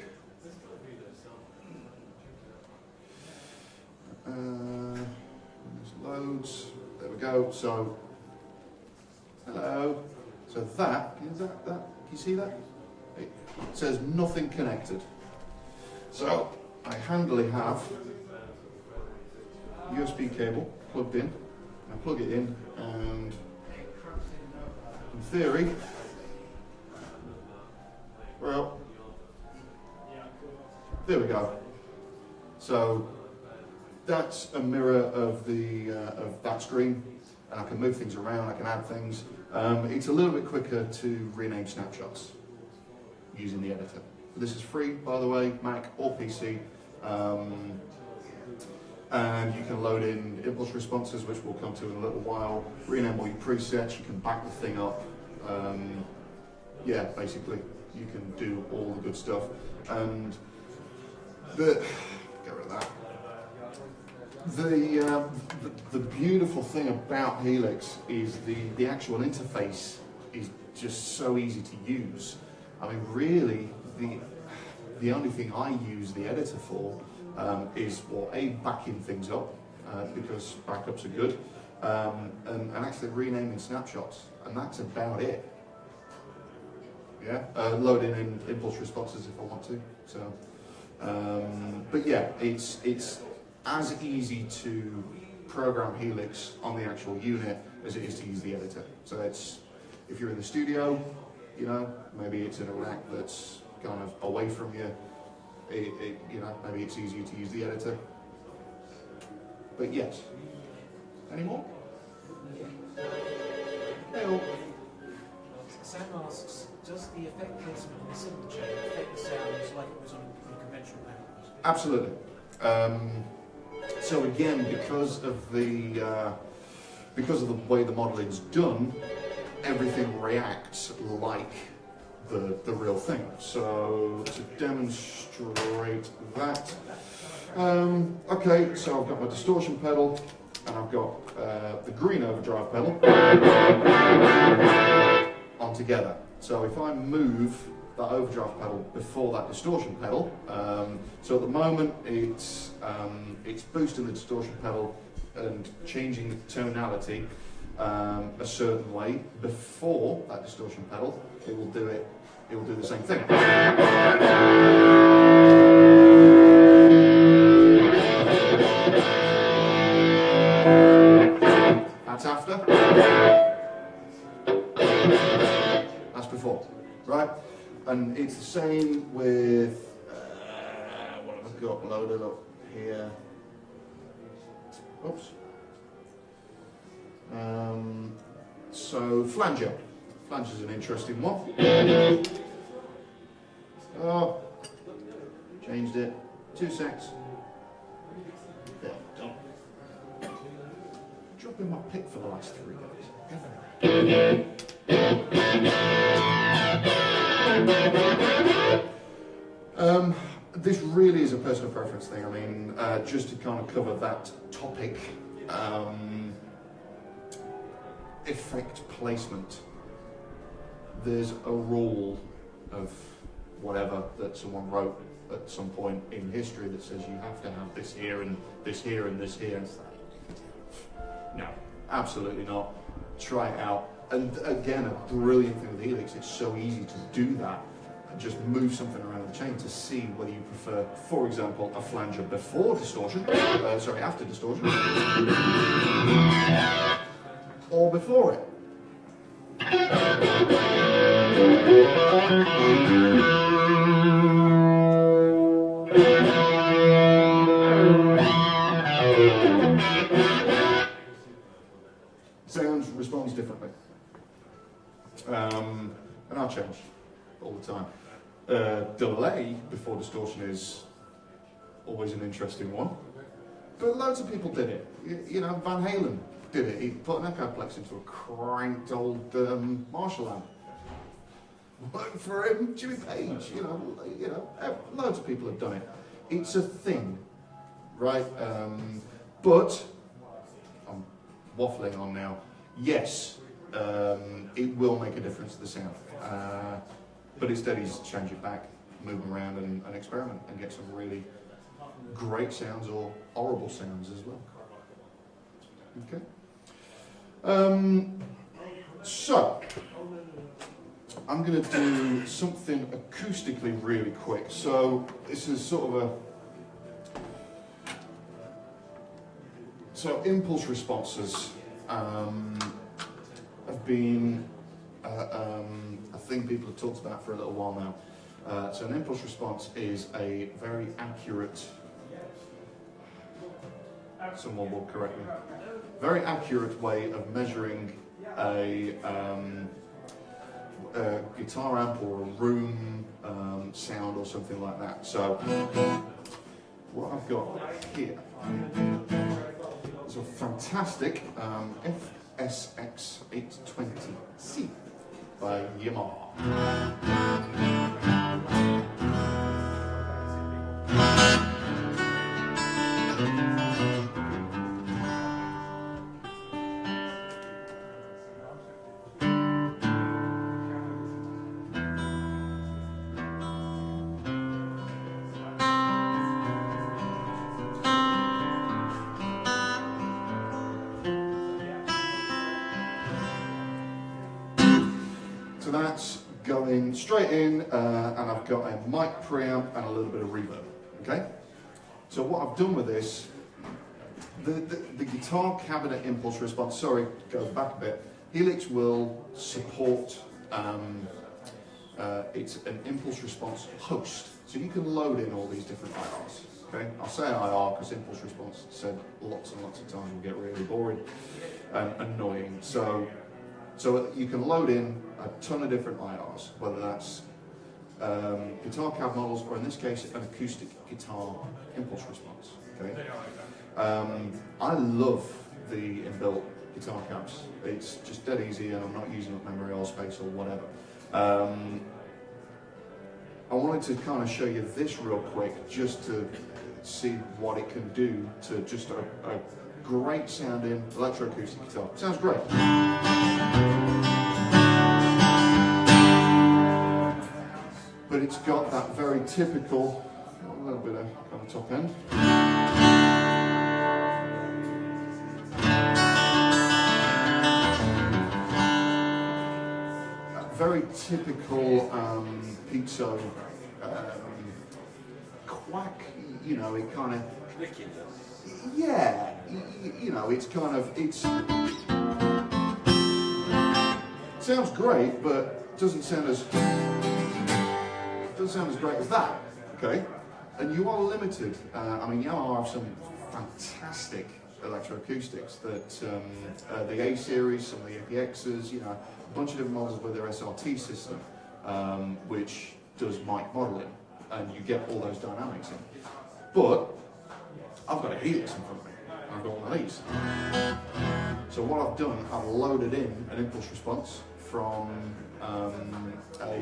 There's loads. There we go. So, hello. So that is that. Can you see that? It says nothing connected. So I handily have USB cable plugged in. I plug it in, and in theory, well, there we go. So that's a mirror of the of that screen, and I can move things around. I can add things. It's a little bit quicker to rename snapshots using the editor. This is free, by the way, Mac or PC. And you can load in impulse responses, which we'll come to in a little while. Rename all your presets. You can back the thing up. Yeah, basically, you can do all the good stuff. And get rid of that. The beautiful thing about Helix is the actual interface is just so easy to use. I mean, really, the only thing I use the editor for is, well, A, backing things up, because backups are good, and actually renaming snapshots, and that's about it. Yeah, loading in impulse responses if I want to. So, but yeah, it's as easy to program Helix on the actual unit as it is to use the editor. So it's, if you're in the studio, you know, maybe it's in a rack that's kind of away from you. You know, maybe it's easier to use the editor. But yes. Any more? Hey. Sam asks, does the effect placement on the cymbal chain affect the sounds like it was on a conventional panel? Absolutely. So again, because of the way the modeling's done, everything reacts like the real thing. So to demonstrate that, okay, so I've got my distortion pedal and I've got the green overdrive pedal on together. So if I move that overdrive pedal before that distortion pedal, so at the moment it's boosting the distortion pedal and changing the tonality a certain way. Before that distortion pedal, it will do the same thing. That's after. That's before, right? And it's the same with what have I got loaded up here? Oops. So flanger. Flanger's an interesting one. Oh, changed it. 2 secs. There, done. Dropping my pick for the last 3 days. This really is a personal preference thing. I mean, just to kind of cover that topic, effect placement. There's a rule of whatever that someone wrote at some point in history that says you have to have this here and this here and this here. And it's like, no, absolutely not. try it out. And again, a brilliant thing with the Helix, it's so easy to do that. Just move something around the chain to see whether you prefer, for example, a flanger before distortion, sorry, after distortion, or before it. Sound responds differently. And I'll change all the time. Delay before distortion is always an interesting one, but loads of people did it. You know, Van Halen did it. He put an echoplex into a cranked old Marshall amp. Worked for him. Jimmy Page. You know, loads of people have done it. It's a thing, right? But I'm waffling on now. Yes, it will make a difference to the sound. But it's dead easy to change it back, move them around and experiment and get some really great sounds or horrible sounds as well. Okay. So, I'm going to do something acoustically really quick. So, this is sort of so impulse responses have been a thing people have talked about for a little while now. So an impulse response is a very accurate, someone will correct me, very accurate way of measuring a guitar amp or a room sound or something like that. So what I've got here is a fantastic FSX 820C by Yamaha. So that's going straight in, and I've got a mic preamp and a little bit of reverb. Okay. So what I've done with this, the guitar cabinet impulse response. Sorry, goes back a bit. Helix will support. It's an impulse response host, so you can load in all these different IRs. Okay, I'll say IR because impulse response said lots and lots of times will get really boring and annoying. So you can load in a ton of different IRs, whether that's guitar cab models or in this case an acoustic guitar impulse response. Okay, I love the inbuilt guitar cabs. It's just dead easy, and I'm not using up memory or space or whatever. I wanted to kind of show you this real quick, just to see what it can do to just a great sounding electroacoustic guitar. Sounds great. But it's got that very typical, a little bit of kind of top end. Very typical pizzo quack, you know, it kind of, yeah, you know, it's kind of, it sounds great, but doesn't sound as great as that, okay? And you are limited. I mean, Yamaha have some fantastic electroacoustics that the A series, some of the APXs, you know, a bunch of different models with their SRT system, which does mic modeling, and you get all those dynamics in. But I've got a Helix in front of me. I've got one of these. So what I've done, I've loaded in an impulse response from a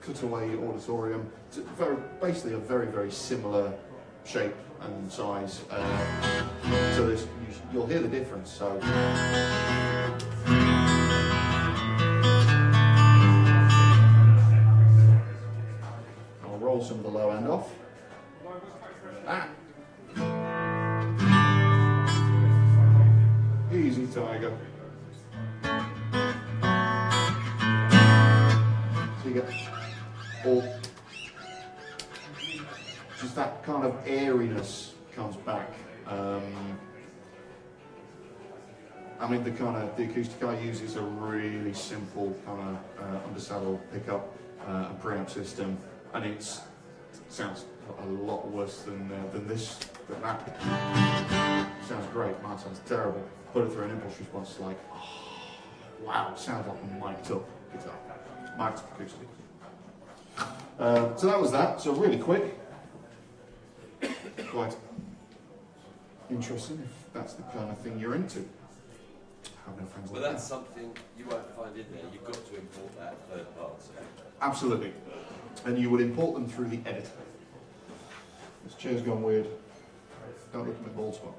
cutaway auditorium, to basically a very, very similar shape and size. So you'll hear the difference. So. I'll roll some of the low end off. Easy, Tiger. you get all, just that kind of airiness comes back. I mean, the acoustic I use is a really simple kind of undersaddle pickup and preamp system, and it sounds a lot worse than that. Sounds great, mine sounds terrible. Put it through an impulse response, it's like, oh, wow, sounds like a mic'd up guitar, mic'd acoustic. So that was that. So really quick, quite interesting if that's the kind of thing you're into. Well, that's something you won't find in there. You've got to import that third party. Absolutely. And you would import them through the editor. This chair's gone weird. Don't look at my bald spot.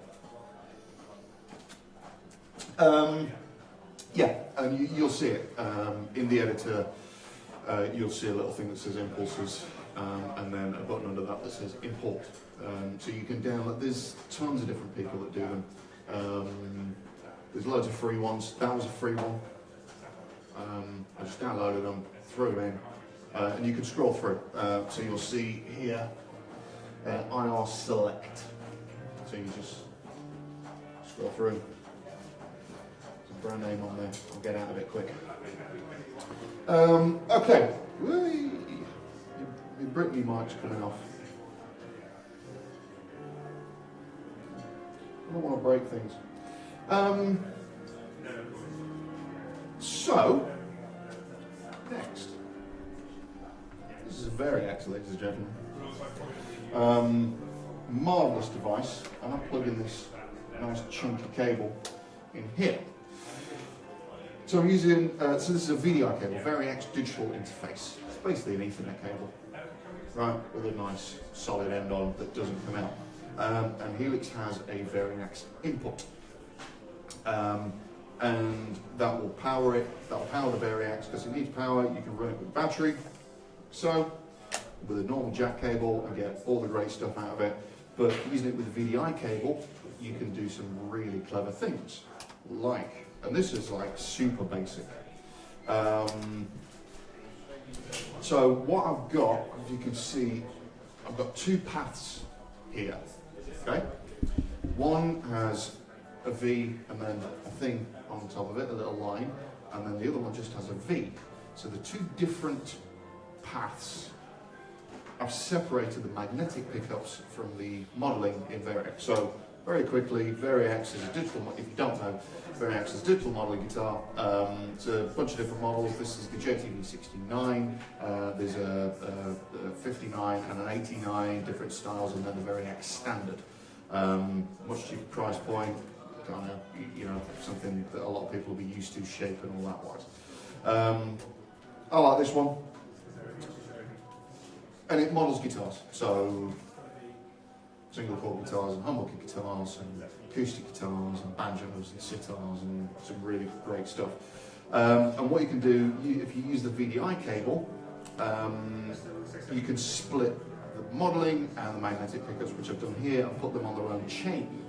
Yeah, and you'll see it. In the editor, you'll see a little thing that says impulses, and then a button under that that says import. So you can download, there's tons of different people that do them. There's loads of free ones. That was a free one. I just downloaded them, threw them in, and you can scroll through. So you'll see here, IR Select. So you just scroll through. There's a brand name on there. I'll get out of it quick. Okay. Your Britney mic's coming off. I don't want to break things. So, next. This is a Variax, ladies and gentlemen. Marvellous device, and I plug in this nice chunky cable in here. So I'm using, so this is a VDI cable, Variax digital interface. It's basically an Ethernet cable, right, with a nice solid end on that doesn't come out. And Helix has a Variax input. And that will power it, that will power the Variax because it needs power. You can run it with battery, so with a normal jack cable and get all the great stuff out of it, but using it with a VDI cable you can do some really clever things, like, and this is like super basic. So what I've got, as you can see, I've got two paths here, okay? One has a V and then a thing on top of it, a little line, and then the other one just has a V. So the two different paths, I've separated the magnetic pickups from the modelling in Variax. So very quickly, Variax is a digital, if you don't know, Variax is a digital modelling guitar. It's a bunch of different models. This is the JTV 69, there's a 59 and an 89, different styles, and then the Variax standard. Much cheaper price point. Kind of, you know, something that a lot of people will be used to, shape and all that wise. I like this one, and it models guitars, so single chord guitars and humbucker guitars and acoustic guitars and banjos and sitars and some really great stuff. And what you can do, if you use the VDI cable, you can split the modelling and the magnetic pickups, which I've done here, and put them on their own chain.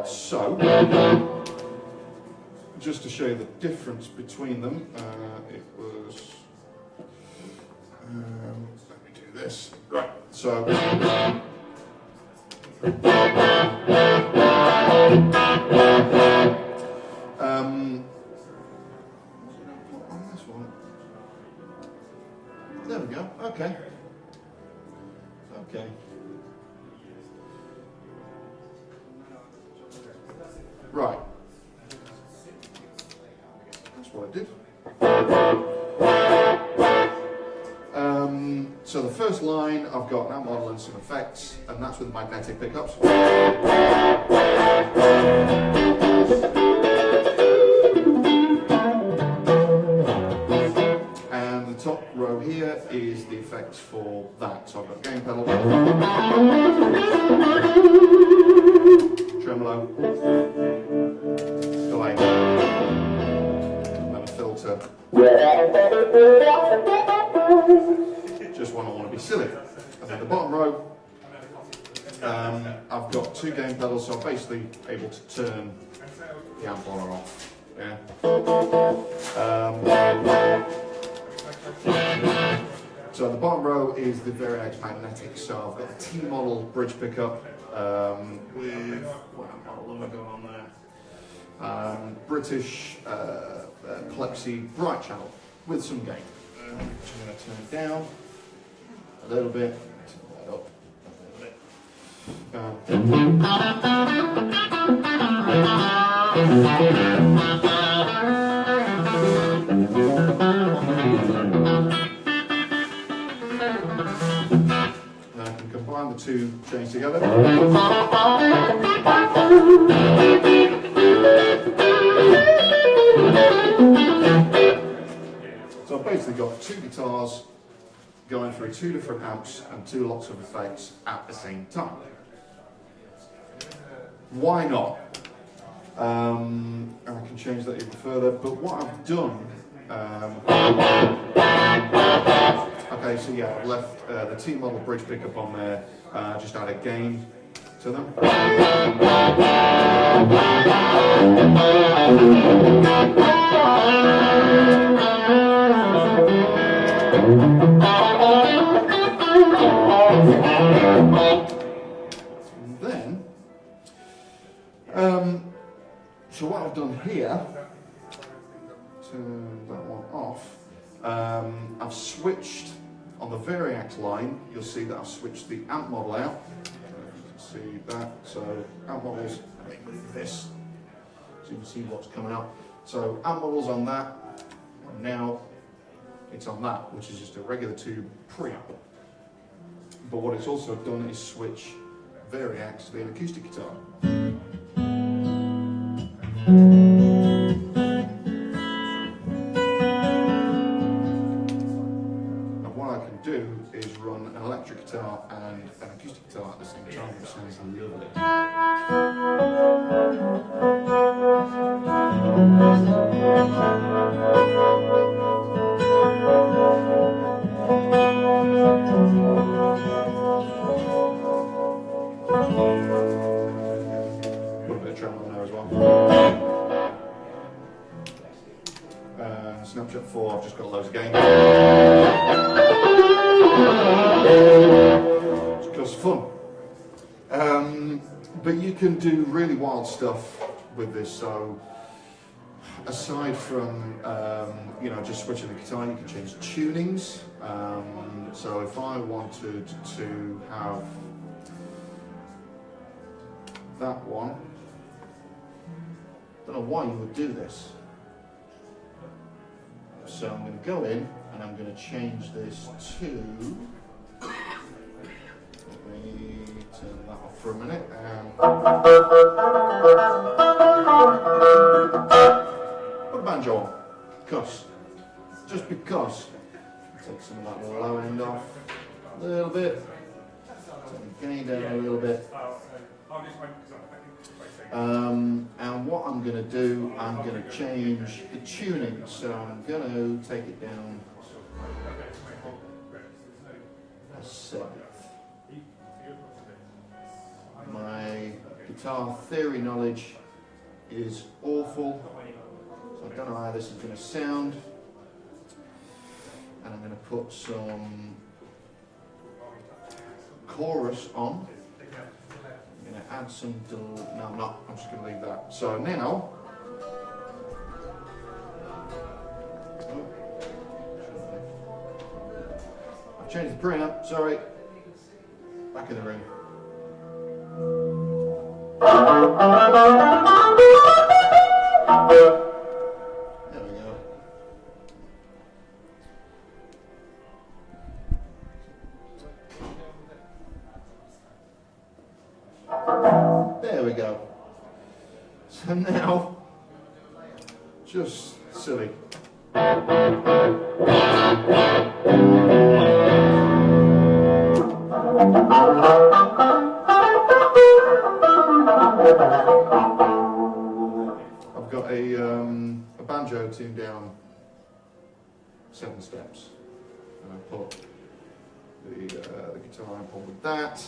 So, just to show you the difference between them, it was, let me do this, right, so, on this one, there we go, okay, okay. Right, that's what I did. So the first line, I've got that model and some effects, and that's with magnetic pickups. And the top row here is the effects for that. So I've got gain pedal, tremolo, delay, and then a filter. Just when I want to be silly. And then the bottom row, I've got two gain pedals, so I'm basically able to turn the amplifier off. Yeah. So the bottom row is the Variax Magnetic. So I've got a T-model bridge pickup with, what model have I got on there? British Plexi bright channel with some gain. I'm going to turn it down a little bit, turn that up a little bit. I can combine the two chains together. So I've basically got two guitars going through two different amps and two lots of effects at the same time. Why not? And I can change that even further, but what I've done, okay, so yeah, I've left the T-model bridge pickup on there, just add a gain to them. And then, so what I've done here, turn that one off, I've switched on the Variax line, you'll see that I've switched the amp model out. You can see that, so amp models, let me move this, so you can see what's coming up. So amp models on that, and now it's on that, which is just a regular tube preamp. But what it's also done is switch Variax to be an acoustic guitar. And what I can do is run an electric guitar and an acoustic guitar at the same time, which sounds lovely. Snapshot 4, I've just got loads of gain. It's just fun. But you can do really wild stuff with this. So, aside from you know, just switching the guitar, you can change tunings. So if I wanted to have that one, I don't know why you would do this. So I'm going to go in and I'm going to change this to, let me turn that off for a minute, put a banjo on, just because, take some of that low end off a little bit, take the gain down a little bit. And what I'm going to do, I'm going to change the tuning. So I'm going to take it down a seventh. My guitar theory knowledge is awful, so I don't know how this is going to sound. And I'm going to put some chorus on. I'm going to add some, no I'm not, I'm just going to leave that. So now, I've changed the preamp, sorry, back in the room. There we go. There we go. So now, just silly. I've got a banjo tuned down 7 steps, and I put the guitar amp on with that.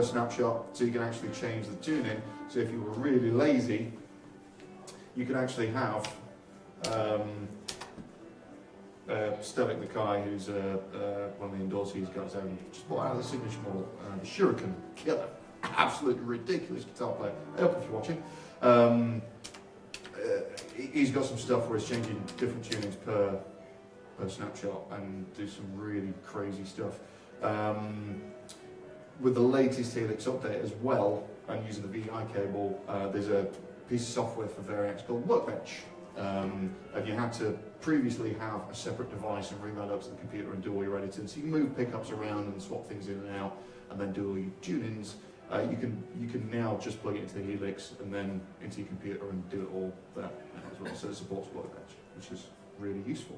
snapshot, so you can actually change the tuning. So if you were really lazy, you could actually have Stellic the guy who's one of the endorsees guys over just bought out of the signature model, the Shuriken killer, absolutely ridiculous guitar player. I hope if you're watching. He's got some stuff where he's changing different tunings per snapshot and do some really crazy stuff. With the latest Helix update as well, and using the VI cable, there's a piece of software for Variax called Workbench. And you had to previously have a separate device and ring that up to the computer and do all your editing. So you can move pickups around and swap things in and out, and then do all your tunings. You can now just plug it into the Helix and then into your computer and do it all there as well. So it supports Workbench, which is really useful.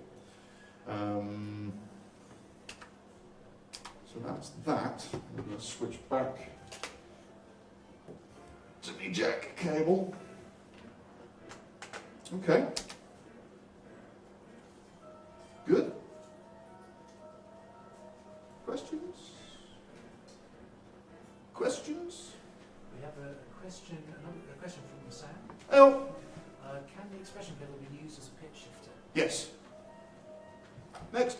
So that's that. I'm going to switch back to the jack cable. Okay. Good. Questions? Questions? We have a question from Sam. Oh. Can the expression pedal be used as a pitch shifter? Yes. Next.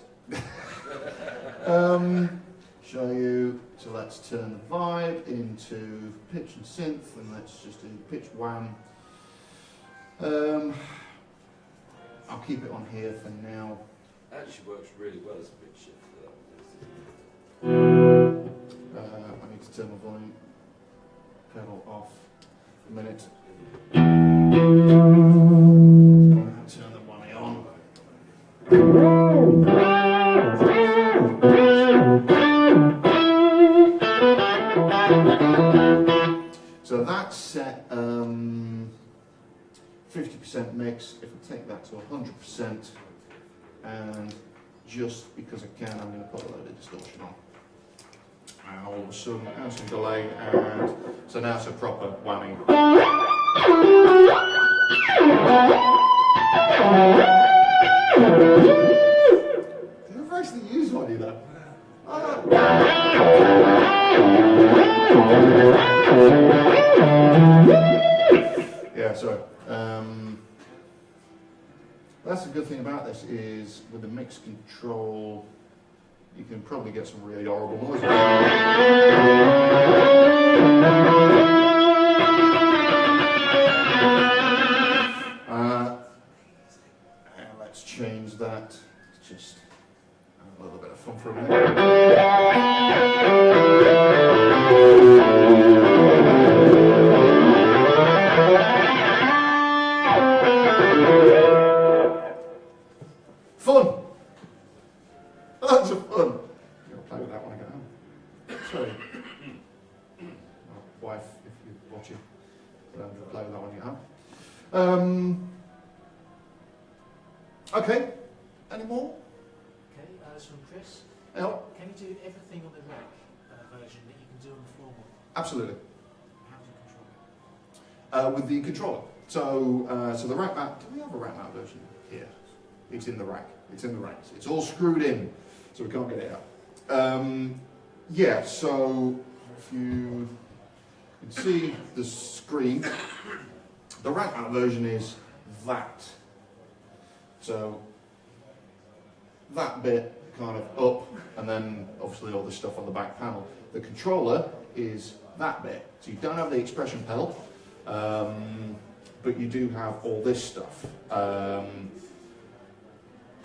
Show you. So let's turn the vibe into pitch and synth, and let's just do pitch wham. I'll keep it on here for now. Actually works really well as a pitch shifter. I need to turn my volume pedal off for a minute. Turn the one on. So that's set 50% mix. If I take that to 100%, and just because I can, I'm going to put a load of distortion on. And all of a sudden, that's some delay, and so now it's a proper whammy. Did I actually use one of that? Yeah, sorry. That's the good thing about this is with the mix control, you can probably get some really horrible noise. And let's change that. Just have a little bit of fun for a minute. Fun! Loads of fun! I'm going to play with that when I get home. Sorry. My wife, if you're watching, I'm going to play with that when I get home. Okay, any more? Okay, that's from Chris. Yeah. Can you do everything on the rack version that you can do on the floor model? Absolutely. How do you control it? With the controller. So the rack mount, do we have a rack mount version here? It's in the rack. It's in the racks. It's all screwed in, so we can't get it out. Yeah, so if you can see the screen, the rack mount version is that. So that bit kind of up, and then obviously all the stuff on the back panel. The controller is that bit. So you don't have the expression pedal, but you do have all this stuff.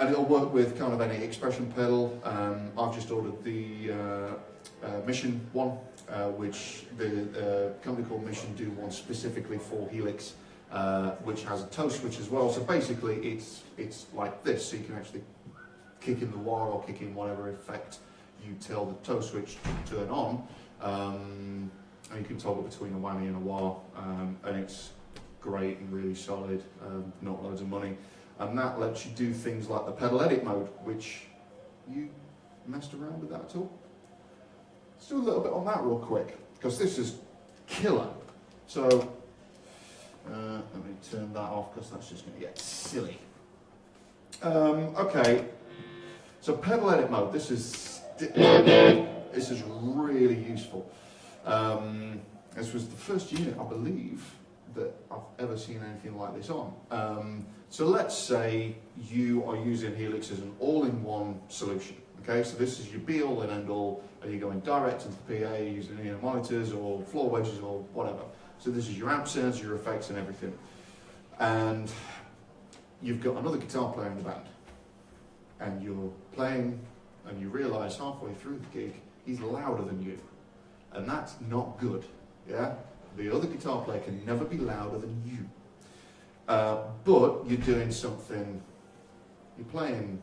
And it'll work with kind of any expression pedal. I've just ordered the Mission one, which the company called Mission do one specifically for Helix, which has a toe switch as well. So basically it's like this, so you can actually kick in the wah or kick in whatever effect you tell the toe switch to turn on. And you can toggle between a whammy and a wah, and it's great and really solid, not loads of money. And that lets you do things like the pedal edit mode, which you messed around with that at all? Let's do a little bit on that real quick, because this is killer. So let me turn that off because that's just going to get silly. Okay, so pedal edit mode. This is really useful. This was the first unit, I believe, that I've ever seen anything like this on. So let's say you are using Helix as an all-in-one solution. Okay, so this is your be-all and end-all, and you're going direct into the PA using monitors or floor wedges or whatever. So this is your amp sounds, your effects, and everything. And you've got another guitar player in the band, and you're playing, and you realise halfway through the gig he's louder than you, and that's not good. Yeah, the other guitar player can never be louder than you. But you're doing something. You're playing,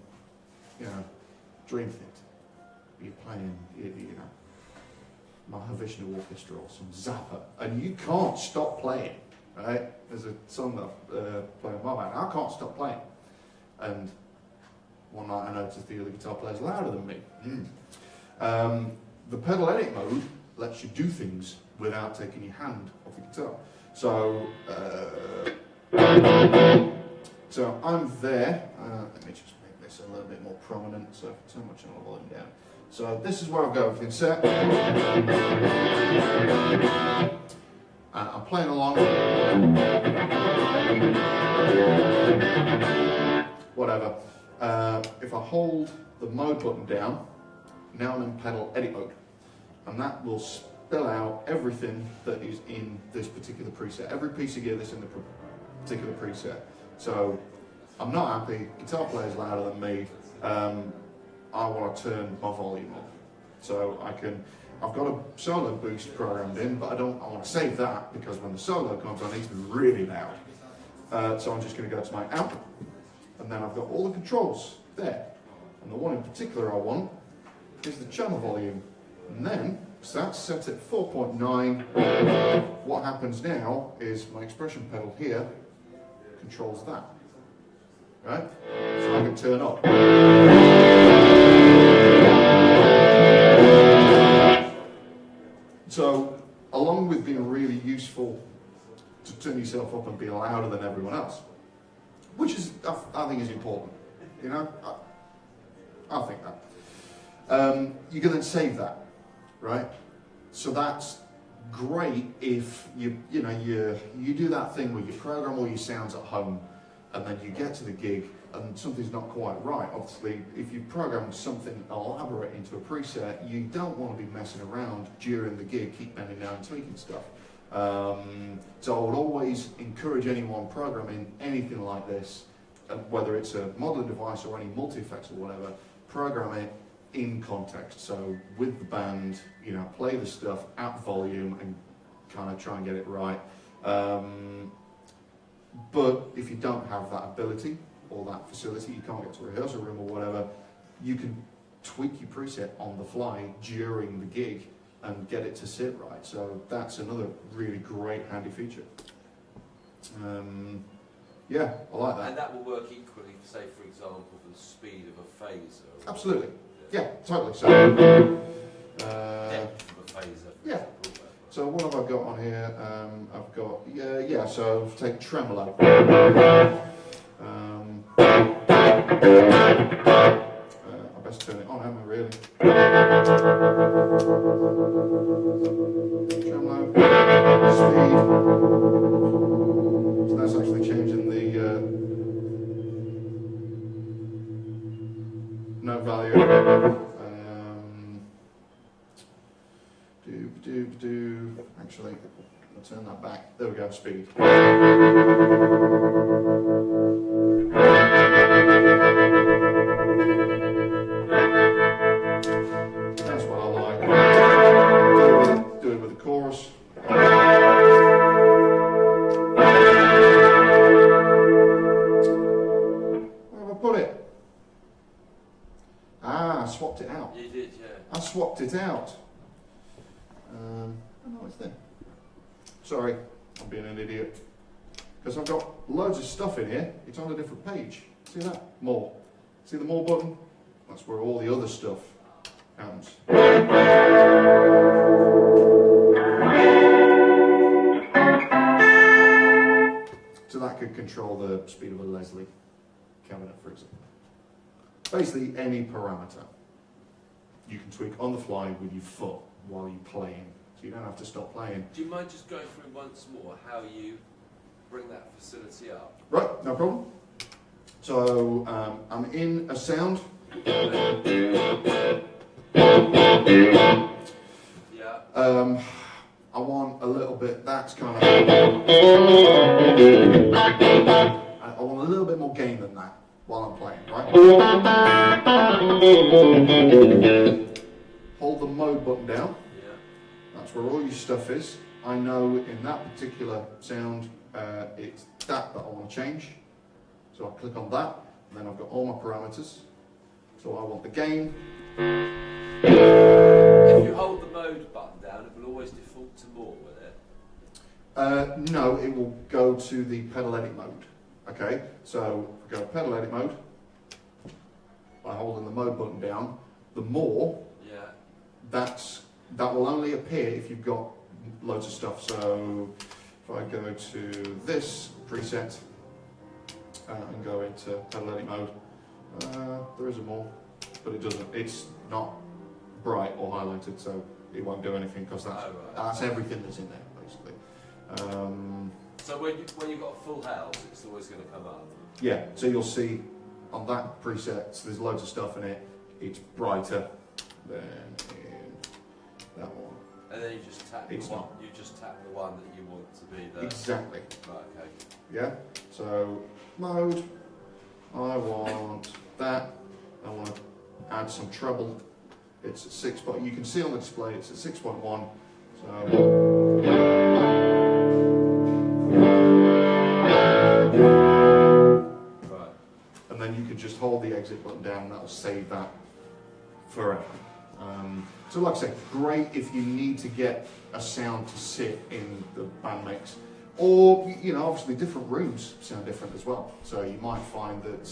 Dream Theater. You're playing, Mahavishnu Orchestra or some Zappa, and you can't stop playing. Right? There's a song that I play with my band. I can't stop playing, and one night I noticed the other guitar player's louder than me. The pedal edit mode lets you do things without taking your hand off the guitar. So, so I'm there. Let me just make this a little bit more prominent. So if I turn my channel volume down. So this is where I've got everything set. And I'm playing along. Whatever. If I hold the mode button down, now I'm in pedal edit mode. And that will spell out everything that is in this particular preset. Every piece of gear that's in the particular preset. So I'm not happy, guitar player's louder than me, I want to turn my volume up. So I've got a solo boost programmed in, but I want to save that because when the solo comes I need to be really loud. So I'm just going to go to my amp, and then I've got all the controls there. And the one in particular I want is the channel volume. And then, so that's set at 4.9, what happens now is my expression pedal here controls that. Right? So I can turn up. So, along with being really useful to turn yourself up and be louder than everyone else, which is, I think is important, I think that. You can then save that, right? So that's great if you do that thing where you program all your sounds at home, and then you get to the gig and something's not quite right. Obviously, if you program something elaborate into a preset, you don't want to be messing around during the gig, keep bending down and tweaking stuff. So I would always encourage anyone programming anything like this, whether it's a modeling device or any multi-effects or whatever, program it in context. So with the band, play the stuff at volume and kind of try and get it right. But if you don't have that ability or that facility, you can't get to a rehearsal room or whatever, you can tweak your preset on the fly during the gig and get it to sit right. So that's another really great handy feature. Yeah, I like that. And that will work equally, say for example, for the speed of a phaser. Absolutely. Yeah, totally. So, depth of a phaser. Yeah. So what have I got on here? I've got, so I've taken tremolo. I best turn it on, haven't I, really? Tremolo, speed. So that's actually changing the note value. Actually, I'll turn that back. There we go, speed. That's what I like. Do it with the chorus. Where have I put it? I swapped it out. You did, yeah. I swapped it out. Oh, it's there. Sorry, I'm being an idiot. Because I've got loads of stuff in here. It's on a different page. See that? More. See the more button? That's where all the other stuff comes. could control the speed of a Leslie cabinet, for example. Basically, any parameter you can tweak on the fly with your foot while you're playing, so you don't have to stop playing. Do you mind just going through once more how you bring that facility up? Right, no problem. So I'm in a sound. Yeah. I want a little bit, that's kind of, I want a little bit more gain than that while I'm playing, right? Hold the mode button down. Yeah. That's where all your stuff is. I know in that particular sound, it's that I want to change. So I click on that, and then I've got all my parameters. So I want the gain. If you hold the mode button down, it will always default to more, will it? No, it will go to the pedal edit mode. Okay, so if we go to pedal edit mode, by holding the mode button down, the more, yeah, that will only appear if you've got loads of stuff. So if I go to this preset and go into pedal edit mode, there is a more, but it doesn't. It's not bright or highlighted, so it won't do anything because that's everything that's in there basically. So when you've got a full house, it's always going to come up. Yeah, so you'll see on that preset, so there's loads of stuff in it. It's brighter than in that one. And then you just tap the one. You just tap the one that you want to be the. Exactly. Right. Okay. Yeah. So mode. I want that. I want to add some treble. It's at 6. But you can see on the display it's at 6.1. So. And then you can just hold the exit button down and that'll save that forever. So like I say, great if you need to get a sound to sit in the band mix. Or, you know, obviously different rooms sound different as well. So you might find that,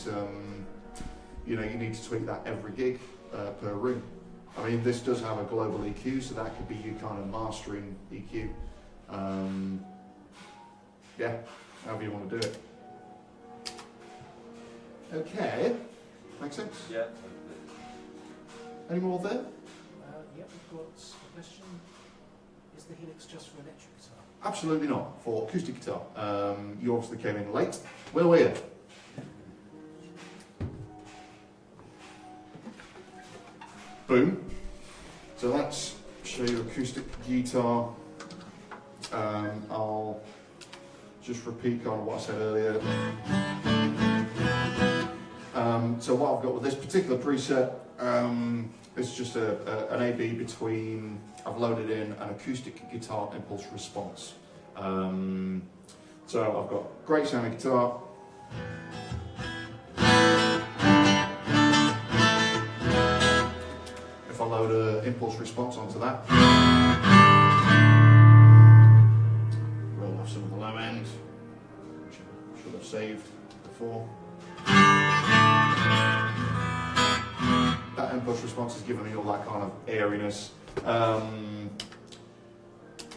you know, you need to tweak that every gig per room. I mean, this does have a global EQ, so that could be you kind of mastering EQ. Yeah, however you want to do it. Okay, makes sense? Yeah. Any more there? Yep, we've got a question. Is the Helix just for electric guitar? Absolutely not, for acoustic guitar. You obviously came in late. Where were you? Boom. So that's show you acoustic guitar. I'll just repeat kind of what I said earlier. So what I've got with this particular preset, it's just an A/B between, I've loaded in an acoustic guitar impulse response. So I've got great sounding guitar. If I load an impulse response onto that, we'll have some of the low end, which I should have saved before. That impulse response is giving me all that kind of airiness.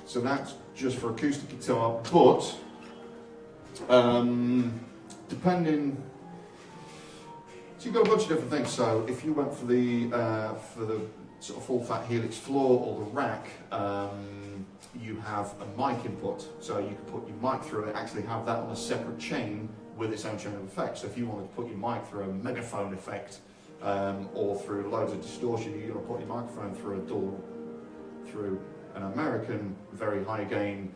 So that's just for acoustic guitar, but depending, so you've got a bunch of different things. So if you went for the sort of full fat Helix floor or the rack, you have a mic input, so you can put your mic through it, actually have that on a separate chain with its own chain of effects. So if you wanted to put your mic through a megaphone effect, or through loads of distortion, you're going to put your microphone through a door, through an American very high gain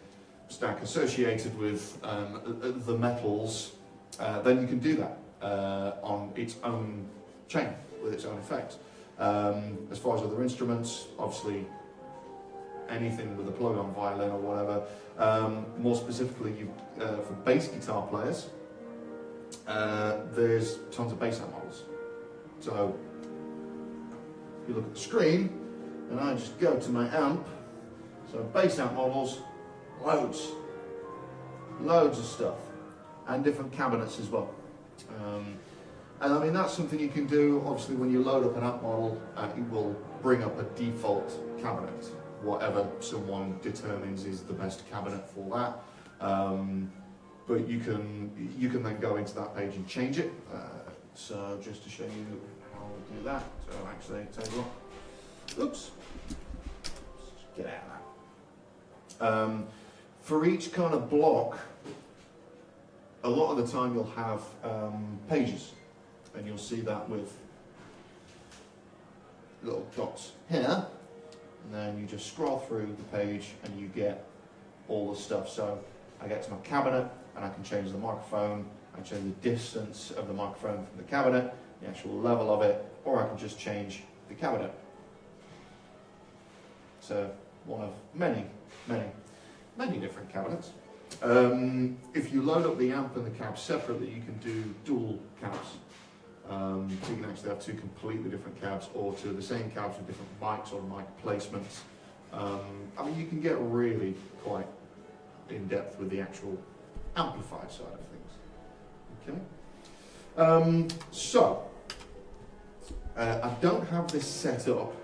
stack associated with the metals, then you can do that on its own chain with its own effects. As far as other instruments, obviously anything with a plug-on violin or whatever. More specifically, for bass guitar players, there's tons of bass amp models. So if you look at the screen, and I just go to my amp, so bass amp models, loads of stuff, and different cabinets as well. And I mean, that's something you can do, obviously, when you load up an amp model, it will bring up a default cabinet, whatever someone determines is the best cabinet for that. but you can then go into that page and change it. So just to show you how to do that, so actually tell you what, oops, get out of that. For each kind of block, a lot of the time you'll have pages, and you'll see that with little dots here, and then you just scroll through the page and you get all the stuff. So I get to my cabinet and I can change the microphone, I can change the distance of the microphone from the cabinet, the actual level of it, or I can just change the cabinet. So one of many different cabinets. If you load up the amp and the cab separately, you can do dual cabs. So you can actually have two completely different cabs, or two of the same cabs with different mics or mic placements. I mean, you can get really quite in depth with the actual amplified side of things. Okay. So I don't have this set up.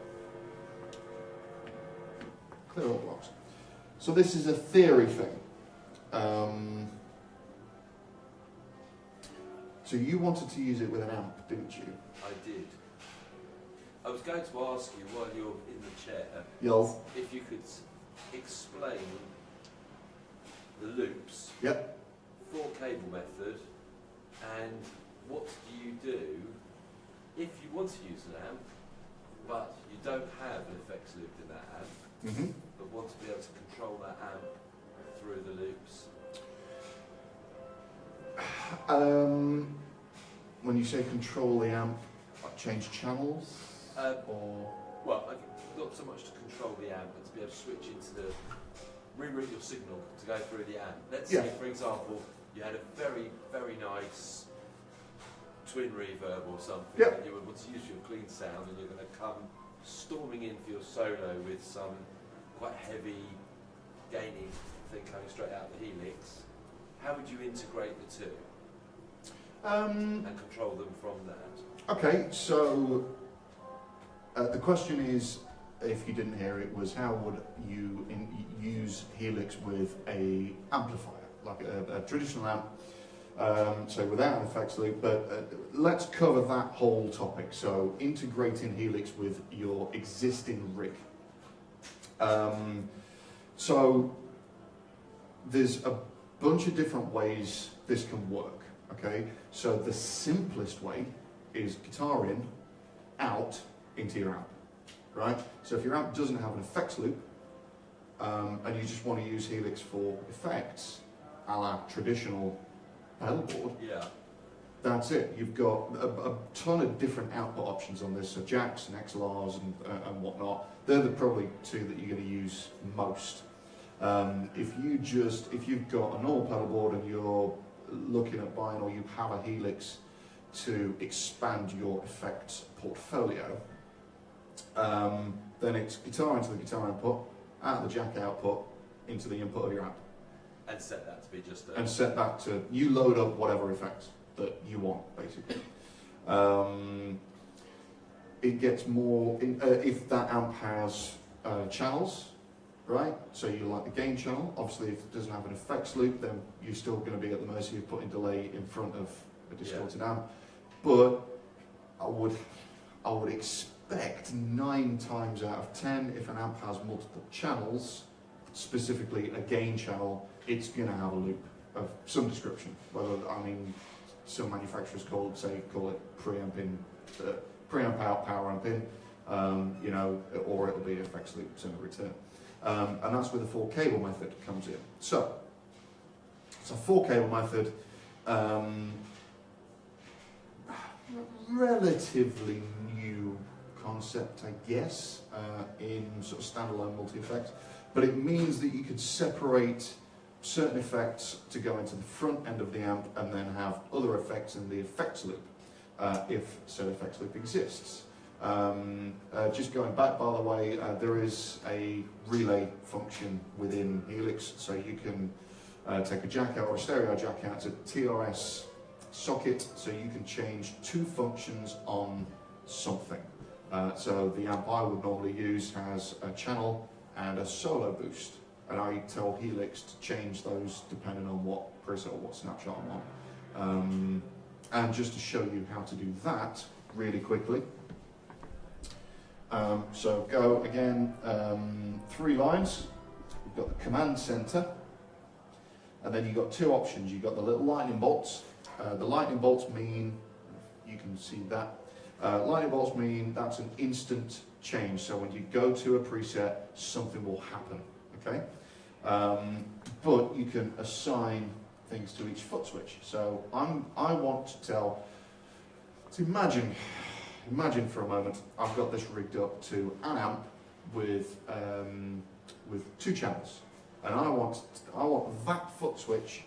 Clear all blocks. So this is a theory thing. So you wanted to use it with an amp, didn't you? I did. I was going to ask you while you're in the chair, if you could explain the loops, Yep. 4 cable method, and what do you do if you want to use an amp, but you don't have an effects loop in that amp, but want to be able to control that amp through the loops? When you say control the amp, like change channels, or well, not so much to control the amp, but to be able to switch into the reroute your signal to go through the amp. Let's say, for example, you had a very, very nice twin reverb or something that you would want to use for your clean sound, and you're going to come storming in for your solo with some quite heavy gaining thing coming straight out of the Helix. How would you integrate the two and control them from that? Okay, so the question is, if you didn't hear it, was how would you use Helix with a amplifier, like a traditional amp, so without an effects loop, but let's cover that whole topic. So integrating Helix with your existing rig. So there's a bunch of different ways this can work, okay? So the simplest way is guitar in, out, into your amp, right? So if your amp doesn't have an effects loop, and you just want to use Helix for effects, a la traditional pedal board, that's it. You've got a ton of different output options on this, so jacks and XLRs and whatnot. They're probably two that you're going to use most. If you've got a normal pedal board and you're looking at buying, or you have a Helix to expand your effects portfolio, then it's guitar into the guitar input, out of the jack output, into the input of your amp. And set that to be just a... And set that to, you load up whatever effects that you want, basically. It gets more, if that amp has channels, right? So you like the gain channel. Obviously, if it doesn't have an effects loop, then you're still going to be at the mercy of putting delay in front of a distorted amp. But I would expect 9 times out of 10, if an amp has multiple channels, specifically a gain channel, it's going to have a loop of some description. Whether, I mean, some manufacturers call it preamp in, preamp out, power amp in, you know, or it'll be effects loops in return. And that's where the 4 cable method comes in. So, it's a 4 cable method, relatively new concept, I guess, in sort of standalone multi-effects, but it means that you could separate certain effects to go into the front end of the amp and then have other effects in the effects loop, if said effects loop exists. Just going back, by the way, there is a relay function within Helix, so you can take a jack out or a stereo jack out to TRS socket, so you can change 2 functions on something. So the amp I would normally use has a channel and a solo boost. and I tell Helix to change those depending on what preset or what snapshot I'm on. And just to show you how to do that really quickly. So go again, 3 lines. You've got the command center, and then you've got 2 options. You've got the little lightning bolts. The lightning bolts mean, you can see that, lightning bolts mean that's an instant change. So when you go to a preset, something will happen, okay? But you can assign things to each foot switch. So I want to tell, so imagine for a moment, I've got this rigged up to an amp with 2 channels, and I want that foot switch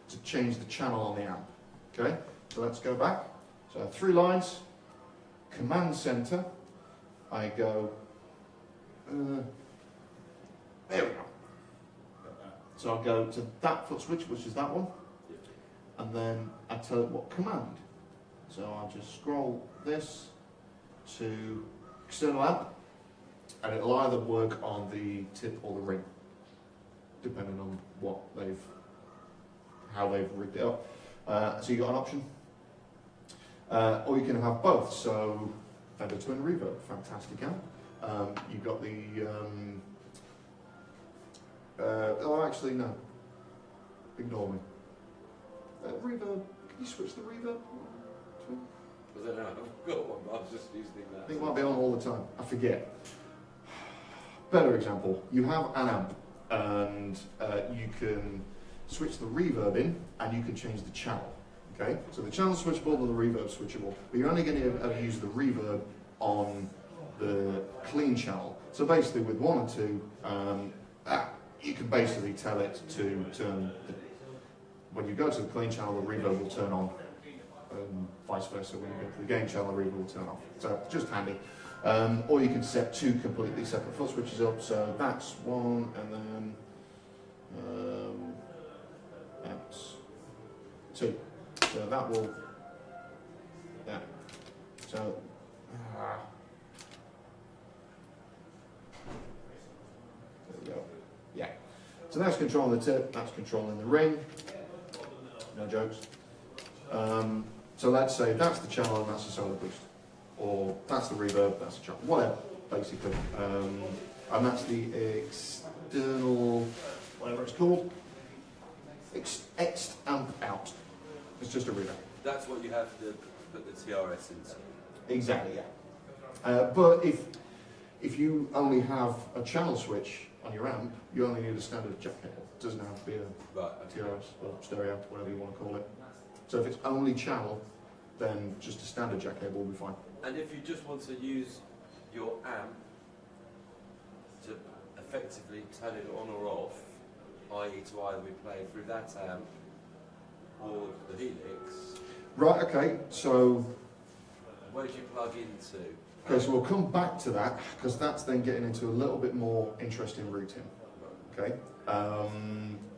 to change the channel on the amp. Okay, so let's go back. So 3 lines, command center. I go. There we go. So I go to that foot switch, which is that one, and then I tell it what command. So I just scroll this to external amp, and it'll either work on the tip or the ring, depending on how they've rigged it up. So you got an option, or you can have both. So Fender Twin Reverb, fantastic amp. You've got the oh, actually no, ignore me. Reverb. Can you switch the reverb? I don't know, I've got one, but I was just using that. I think it might be on all the time. I forget. Better example, you have an amp and you can switch the reverb in and you can change the channel. Okay, so the channel's switchable and the reverb switchable, but you're only going to ever use the reverb on the clean channel. So basically with 1 and 2, you can basically tell it to turn, when you go to the clean channel, the reverb will turn on. Vice versa, when you go to the gain channel, the reverb will turn off. So just handy. Or you can set 2 completely separate foot switches up. So that's 1, and then that's 2. So that will, yeah. So there we go. Yeah. So that's controlling the tip. That's controlling the ring. No jokes. So let's say that's the channel and that's the solo boost, or that's the reverb, that's the channel, whatever, basically. And that's the external, whatever it's called, ext amp out. It's just a reverb. That's what you have to put the TRS into. Exactly, yeah. But if you only have a channel switch on your amp, you only need a standard jack cable. It doesn't have to be a TRS or stereo, whatever you want to call it. So if it's only channel, then just a standard jack cable will be fine. And if you just want to use your amp to effectively turn it on or off, i.e. to either be playing through that amp or the Helix. Right, okay, so where do you plug into? Okay, so we'll come back to that, because that's then getting into a little bit more interesting routing. Okay,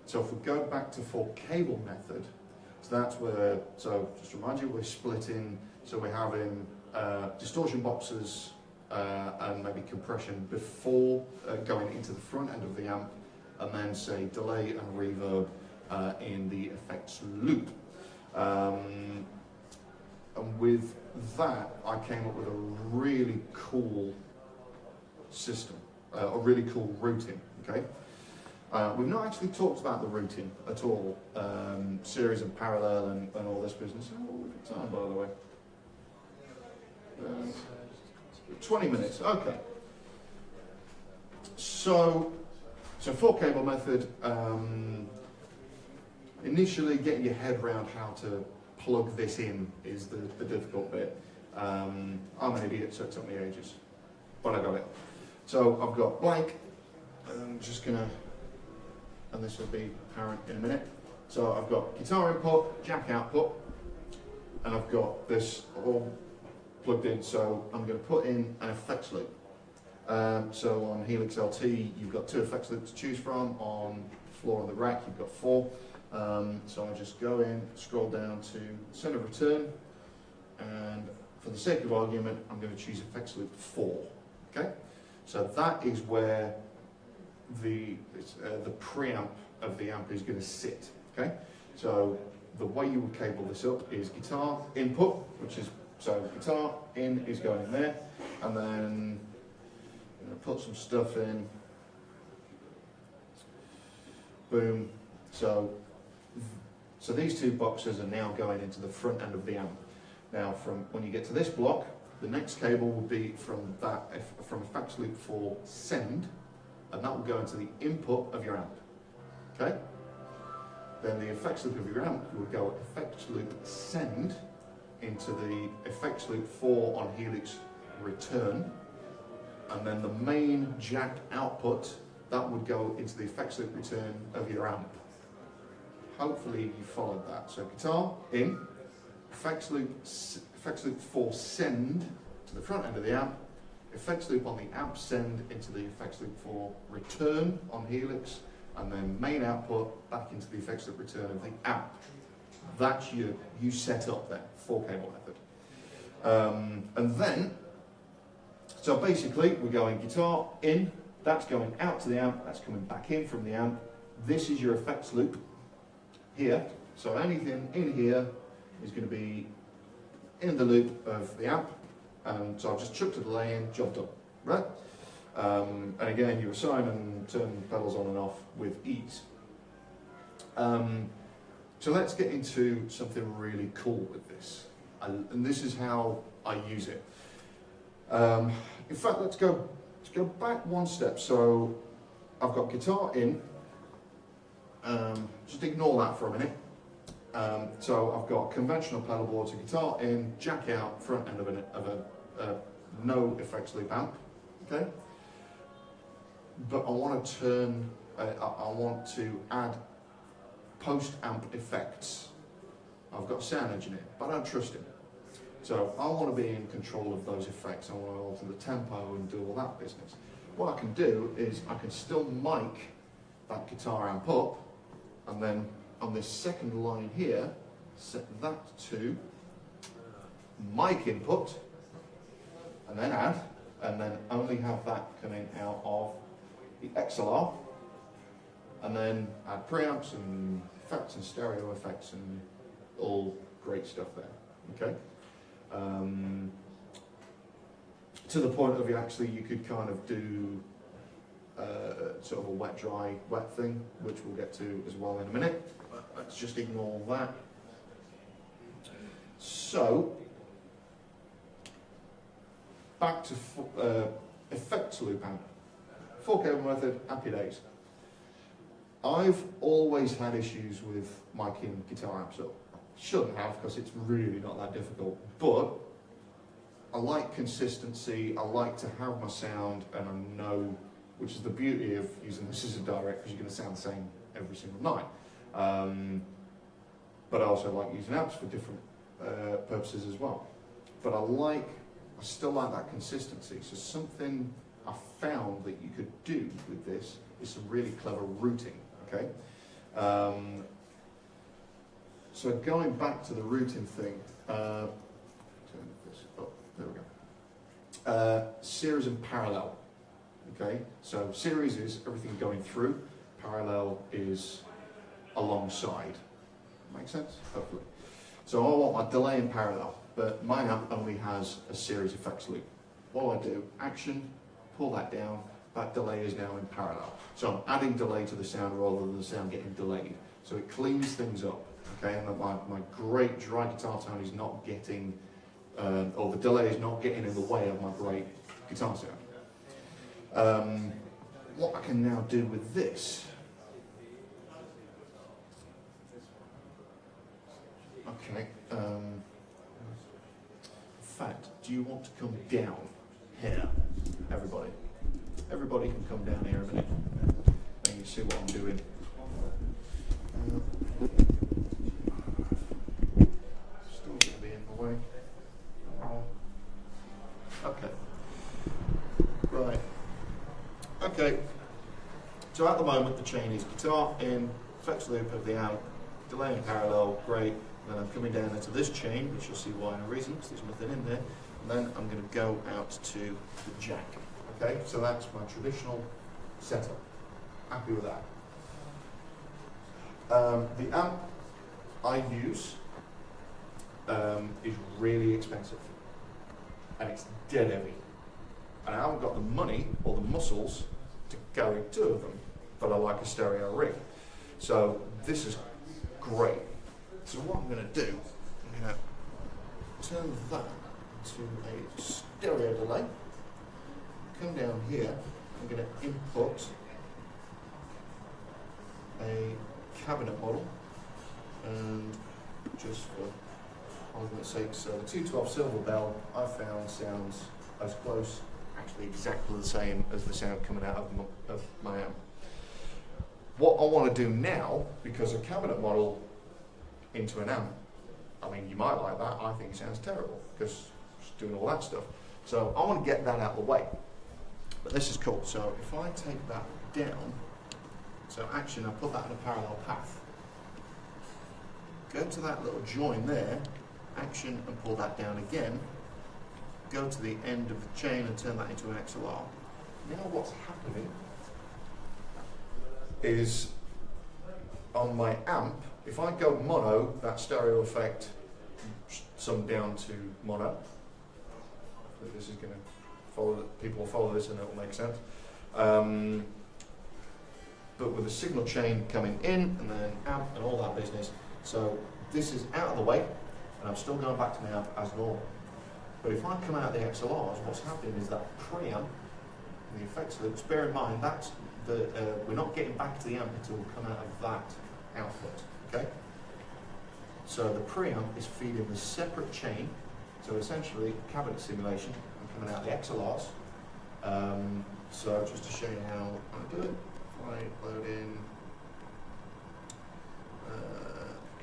so if we go back to 4-cable method, so that's where, so just to remind you, we're splitting, so we're having distortion boxes and maybe compression before going into the front end of the amp, and then say delay and reverb in the effects loop. And with that, I came up with a really cool system, a really cool routing, okay? We've not actually talked about the routing at all, series and parallel and all this business. Oh, we've got time, by the way. 20 minutes, okay. So 4-cable method, initially getting your head around how to plug this in is the difficult bit. I'm an idiot, so it took me ages, but I got it. So I've got blank, and I'm just gonna, and this will be apparent in a minute. So I've got guitar input, jack output, and I've got this all plugged in. So I'm going to put in an effects loop. So on Helix LT, you've got 2 effects loops to choose from. On the floor on the rack, you've got 4. So I just go in, scroll down to center of return, and for the sake of argument, I'm going to choose effects loop 4. Okay, so that is where the preamp of the amp is going to sit. Okay, so the way you would cable this up is guitar input, which is, so guitar in is going in there, and then I'm going to put some stuff in. Boom. So these two boxes are now going into the front end of the amp. Now, from when you get to this block, the next cable will be from effects loop 4 send, and that will go into the input of your amp. Okay. Then the effects loop of your amp will go effects loop send into the effects loop 4 on Helix return, and then the main jack output, that would go into the effects loop return of your amp. Hopefully you followed that. So guitar in, effects loop 4 send to the front end of the amp, effects loop on the amp send into the effects loop 4 return on Helix, and then main output back into the effects loop return of the amp. That's you set up there, 4-cable method. And then, so basically we're going guitar in, that's going out to the amp, that's coming back in from the amp. This is your effects loop here. So anything in here is going to be in the loop of the amp. So I've just chucked a delay in, job done, right? And again, you assign and turn pedals on and off with ease. So let's get into something really cool with this. And this is how I use it. In fact, let's go back one step. So I've got guitar in. Just ignore that for a minute. So I've got conventional pedal board, so guitar in, jack out, front end of a no effects loop amp. Okay. But I want to add post amp effects. I've got a sound engineer, but I don't trust him. So I want to be in control of those effects. I want to alter the tempo and do all that business. What I can do is I can still mic that guitar amp up, and then on this second line here, set that to mic input, and then add, and then only have that coming out of the XLR, and then add preamps and effects and stereo effects and all great stuff there. Okay. To the point of you could kind of do sort of a wet dry wet thing, which we'll get to as well in a minute. But let's just ignore that. So back to effects loop amp. 4-cable method, happy days. I've always had issues with miking guitar amps up. Shouldn't have, because it's really not that difficult. But I like consistency, I like to have my sound, and I know, which is the beauty of using this as a direct, because you're going to sound the same every single night. But I also like using amps for different purposes as well. But I still like that consistency. So something I found that you could do with this is some really clever routing. Okay. So going back to the routing thing, turn this up. There we go. Series and parallel. Okay. So series is everything going through. Parallel is alongside. Make sense? Hopefully. So I want my delay in parallel, but my amp only has a series effects loop. What I do, action, pull that down, that delay is now in parallel. So I'm adding delay to the sound rather than the sound getting delayed. So it cleans things up, okay? And my great dry guitar tone is not getting, or the delay is not getting in the way of my great guitar sound. What I can now do with this, okay, in fact, do you want to come down here, everybody? Everybody can come down here a minute, and you see what I'm doing. Still going to be in the way. Okay. Right. Okay. So at the moment the chain is guitar in, effects loop of the amp, delay in parallel, great. Then I'm coming down into this chain, which you'll see why in a reason, because there's nothing in there. And then I'm going to go out to the jack. Okay, so that's my traditional setup. happy with that. The amp I use is really expensive, and it's dead heavy. And I haven't got the money or the muscles to carry two of them, but I like a stereo rig. So this is great. So what I'm going to do, I'm going to turn that to a stereo delay. Come down here, I'm going to input a cabinet model, and just for argument's sake, so the 212 silver bell I found sounds as close, actually exactly the same as the sound coming out of my amp. What I want to do now, because a cabinet model into an amp, I mean, you might like that, I think it sounds terrible, because it's doing all that stuff. So I want to get that out of the way. But this is cool. So if I take that down, so action, I put that in a parallel path. Go to that little join there, action, and pull that down again. Go to the end of the chain and turn that into an XLR. Now what's happening is on my amp, if I go mono, that stereo effect summed down to mono. This is going to follow, people will follow this and it will make sense. But with the signal chain coming in and then amp and all that business, so this is out of the way and I'm still going back to my amp as normal. But if I come out of the XLRs, what's happening is that preamp, the effects loops, bear in mind that's we're not getting back to the amp until we come out of that output, okay? So the preamp is feeding the separate chain, so essentially cabinet simulation, I'm coming out of the XLRs. So just to show you how I do it, if I load in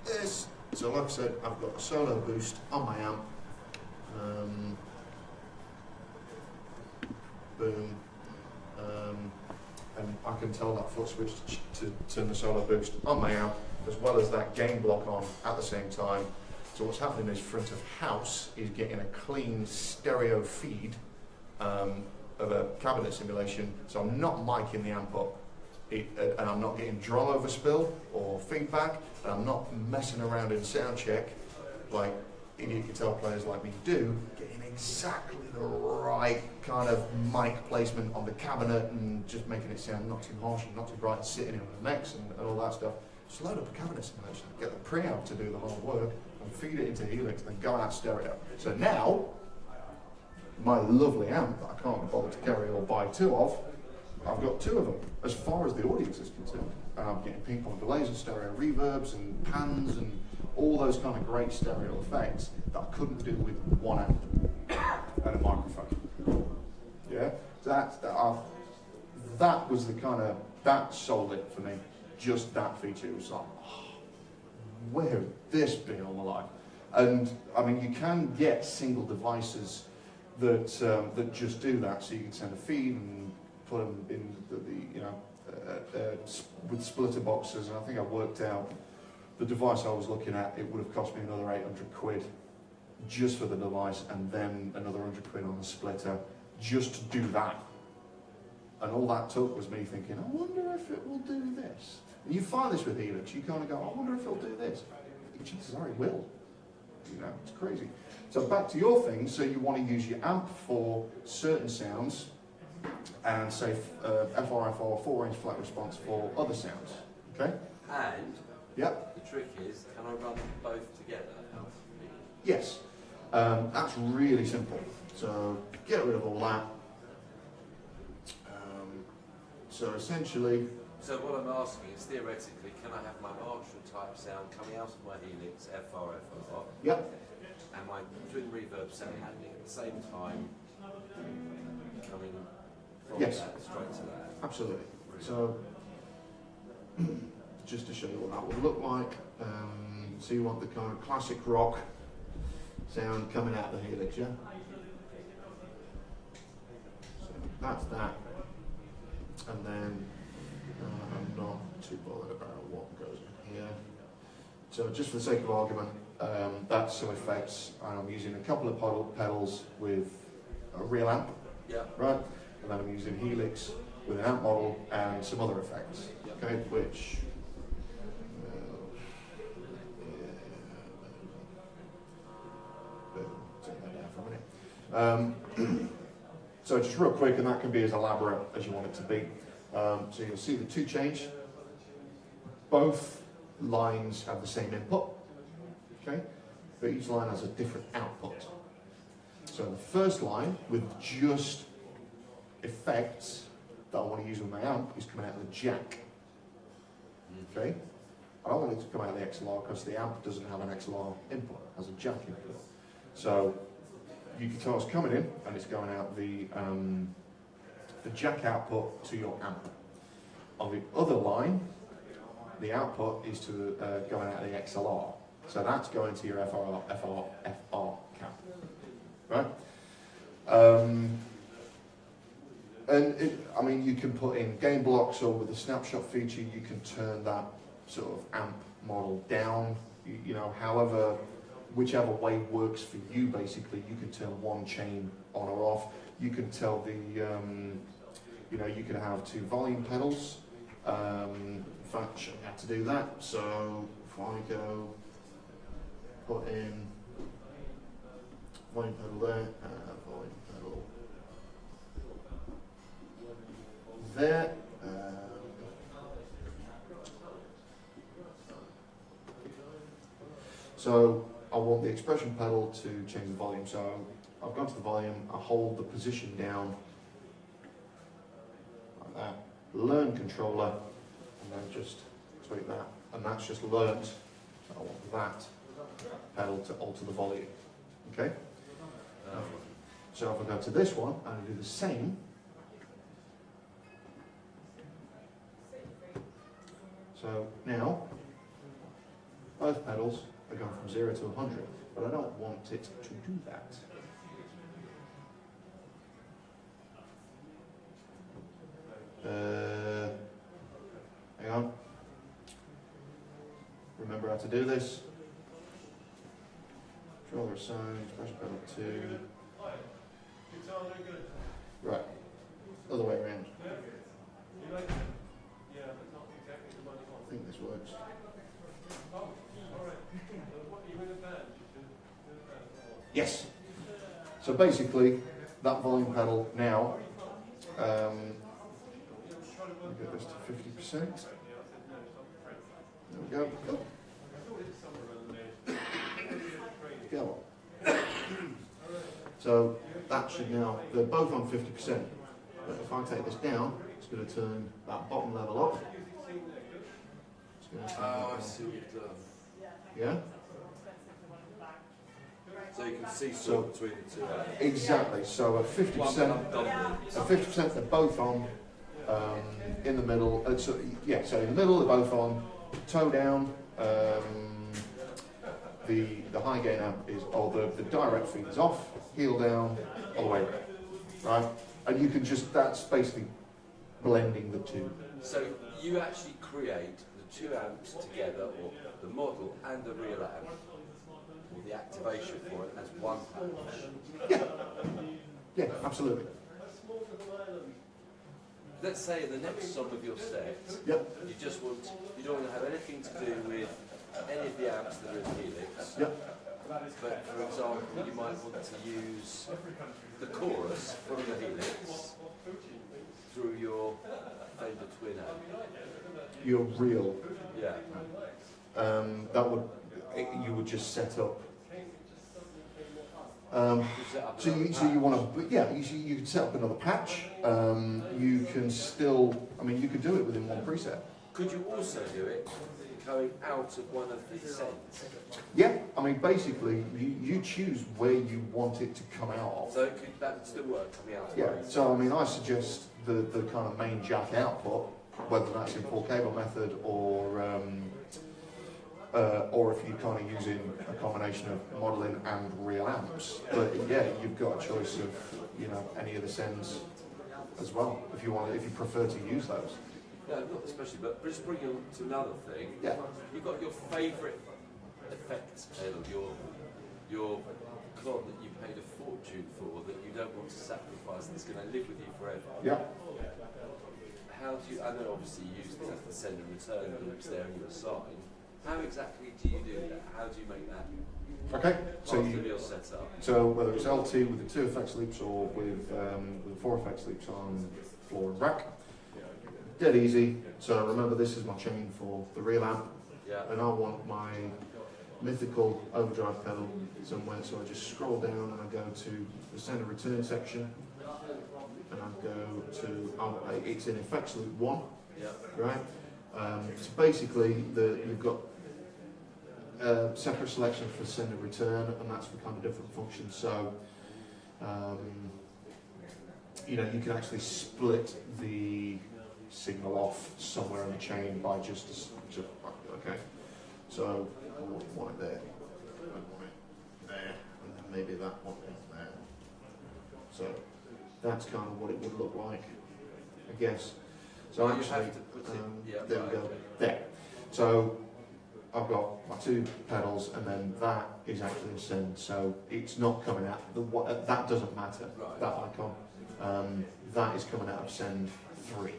this, so like I said, I've got a solo boost on my amp, boom, and I can tell that foot switch to turn the solo boost on my amp, as well as that gain block on at the same time. So what's happening is front of house is getting a clean stereo feed of a cabinet simulation, so I'm not miking the amp up, and I'm not getting drum overspill or feedback, and I'm not messing around in sound check like idiot guitar players like me do, getting exactly the right kind of mic placement on the cabinet and just making it sound not too harsh and not too bright and sitting in the necks and all that stuff. Just load up a cabinet simulation, get the preamp to do the hard work and feed it into Helix and then go out stereo. So now, my lovely amp that I can't bother to carry or buy two of, I've got two of them as far as the audience is concerned. And I'm getting ping pong delays and stereo reverbs and pans and all those kind of great stereo effects that I couldn't do with one amp and a microphone. Yeah, that was the kind of, that sold it for me. Just that feature, it was like, oh, where has this been all my life? And I mean, you can get single devices that that just do that, so you can send a feed and put them in with splitter boxes. And I think I worked out the device I was looking at, it would have cost me another 800 quid just for the device, and then another 100 quid on the splitter just to do that. And all that took was me thinking, I wonder if it will do this. And you find this with Helix, you kind of go, I wonder if it'll do this. Chances are it will. You know, it's crazy. So back to your thing, so you want to use your amp for certain sounds, and say FRF or 4-inch flat response for other sounds, okay? And yep. The trick is, can I run them both together? Yes, that's really simple. So get rid of all that. So essentially... So what I'm asking is, theoretically, can I have my Marshall type sound coming out of my Helix FRF? Yep. And my twin reverb sound happening at the same time, coming from yes. that straight to that? Absolutely. So, just to show you what that would look like, so you want the kind of classic rock sound coming out of the Helix, yeah? So that's that. And then, I'm not too bothered about what goes in here. So just for the sake of argument, that's some effects. I'm using a couple of pedals with a real amp, yeah. right? And then I'm using Helix with an amp model and some other effects, okay, which take that down for a minute. So just real quick, and that can be as elaborate as you want it to be. So you'll see the two change. Both lines have the same input, okay, but each line has a different output. So the first line with just effects that I want to use with my amp is coming out of the jack. Okay, I don't want it to come out of the XLR because the amp doesn't have an XLR input, it has a jack input. So your guitar's coming in and it's going out the jack output to your amp. On the other line, the output is to going out of the XLR. So that's going to your FR cap, right? I mean, you can put in gain blocks, or with the snapshot feature, you can turn that sort of amp model down. You know, however, whichever way works for you. Basically, you can turn one chain on or off. You can tell the, you know, you can have two volume pedals. In fact, I should have to do that. So if I go put in volume pedal there, volume pedal there. So I want the expression pedal to change the volume. So I've gone to the volume, I hold the position down like that. Learn controller, and then just tweak that, and that's just learnt. So I want that pedal to alter the volume. Okay? So if I go to this one and I do the same, so now both pedals are going from 0 to 100, but I don't want it to do that. Hang on. Remember how to do this. Controller assigned, expression pedal 2. Right. Other way around. I think this works. Yes. So basically, that volume pedal now, get this to 50%. There we go. Go on. So that should now, they're both on 50%. But if I take this down, it's going to turn that bottom level up. It's going to turn I see what you've done. Yeah? So you can see sort between the two. Exactly. So a 50%, they're both on. In the middle, so in the middle they're both on. Toe down, the high gain amp is, or the direct feed is off. Heel down, all the way around, right? And you can just, that's basically blending the two. So you actually create the two amps together, or the model and the real amp, or the activation for it as one patch. Yeah, absolutely. Let's say in the next song of your set, Yep. you don't want to have anything to do with any of the amps that are in Helix. Yep. But for example, you might want to use the chorus from the Helix through your Fender Twin amp. Your real. Yeah. You would just set up. So you want to, you can set up another patch. You can still, you could do it within one preset. Could you also do it going out of one of the sets? Yeah, basically, you choose where you want it to come out of. So that would still work coming out of Yeah, one. so I suggest the kind of main jack output, whether that's in full cable method or if you're kind of using a combination of modelling and real amps. But yeah, you've got a choice of any of the sends as well if you prefer to use those. No, not especially, but just bring you to another thing. Yeah. You've got your favourite effects pedal, your clod that you paid a fortune for, that you don't want to sacrifice, that's going to live with you forever. Yeah. How do you, I know obviously you use the send and return loops there in your sign. How exactly do you do that? How do you make that Okay, so part of your setup? So whether it's LT with the 2 effects loops or with the 4 effects loops on floor and rack, dead easy. So remember, this is my chain for the real amp, and I want my mythical overdrive pedal somewhere. So I just scroll down and I go to the send and return section, and I go to it's in effects loop 1, right? So basically, you've got separate selection for send and return, and that's for kind of different functions. So, you know, you can actually split the signal off somewhere in the chain by just okay. So I want it there, I want it there, and then maybe that one there. So that's kind of what it would look like, I guess. So you actually, have to put it, there we go, there. So I've got my 2 pedals, and then that is actually a send, so it's not coming out, that doesn't matter, that icon. That is coming out of send 3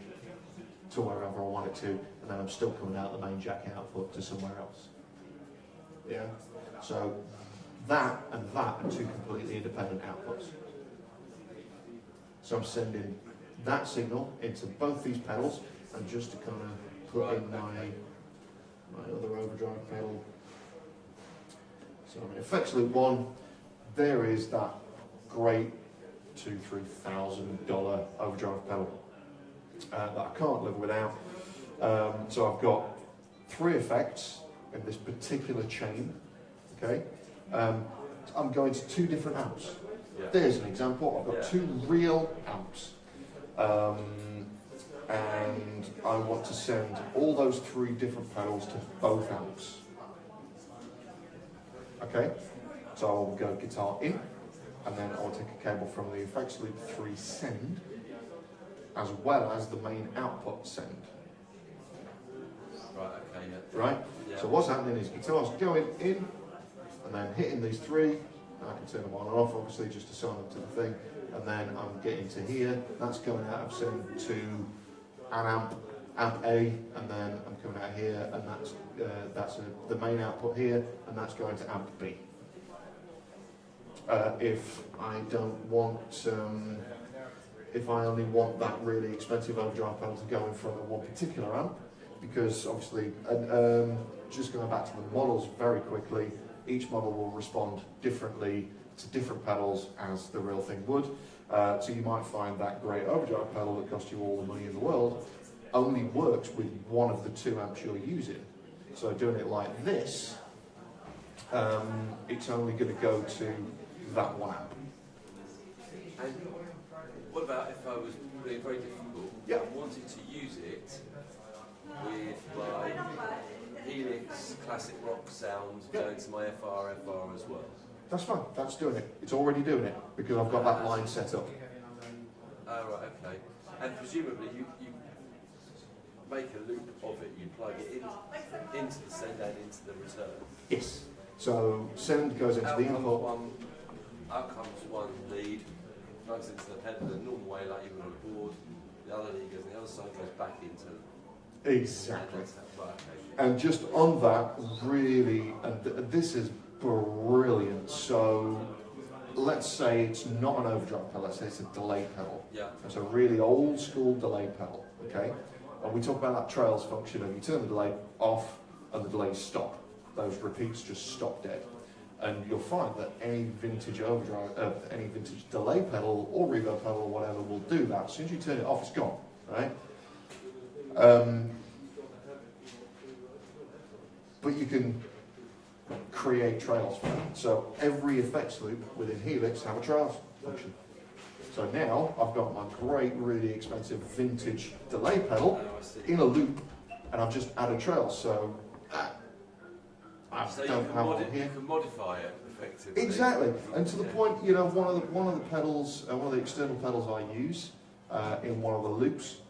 to wherever I want it to, and then I'm still coming out the main jack output to somewhere else. Yeah? So that and that are 2 completely independent outputs. So I'm sending that signal into both these pedals, and just to kind of put in my other overdrive pedal. So in effects loop 1, there is that great $2,000–3,000 overdrive pedal that I can't live without. So I've got 3 effects in this particular chain. Okay, I'm going to 2 different amps. There's an example. I've got 2 real amps. And I want to send all those 3 different pedals to both amps. Okay, so I'll go guitar in, and then I'll take a cable from the effects loop 3 send, as well as the main output send. Right, okay, Right? Yeah. So what's happening is guitar's going in, and then hitting these 3, and I can turn them on and off, obviously, just to sign up to the thing, and then I'm getting to here, that's going out of send to an amp A, and then I'm coming out here, and that's the main output here, and that's going to amp B. If I don't want, if I only want that really expensive overdrive pedal to go in front of one particular amp, because obviously, just going back to the models very quickly, each model will respond differently to different pedals as the real thing would. So you might find that great overdrive pedal that cost you all the money in the world only works with one of the 2 amps you're using. So doing it like this, it's only going to go to that 1 amp. And what about if I was being very difficult and wanted to use it with my Helix classic rock sound going to my FR as well? That's fine, that's doing it. It's already doing it, because I've got that line set up. Oh, right, okay. And presumably you make a loop of it, you plug it into the send and into the return? Yes. So send goes into the input. Out comes one lead, plugs into the pedal the normal way like you would on a board, the other lead goes, the other side goes back into. Exactly. And just on that, really, and this is brilliant. So let's say it's not an overdrive pedal, let's say it's a delay pedal. Yeah. It's a really old school delay pedal, okay? And we talk about that trails function, and you turn the delay off and the delays stop. Those repeats just stop dead. And you'll find that any vintage overdrive, any vintage delay pedal or reverb pedal or whatever will do that. As soon as you turn it off, it's gone, right? But you can create trails for that. So every effects loop within Helix have a trails function. So now I've got my great, really expensive vintage delay pedal in a loop, and I've just added trails. So I don't have one here. You can modify it effectively. Exactly, and to the point, you know, one of the pedals, one of the external pedals I use in one of the loops,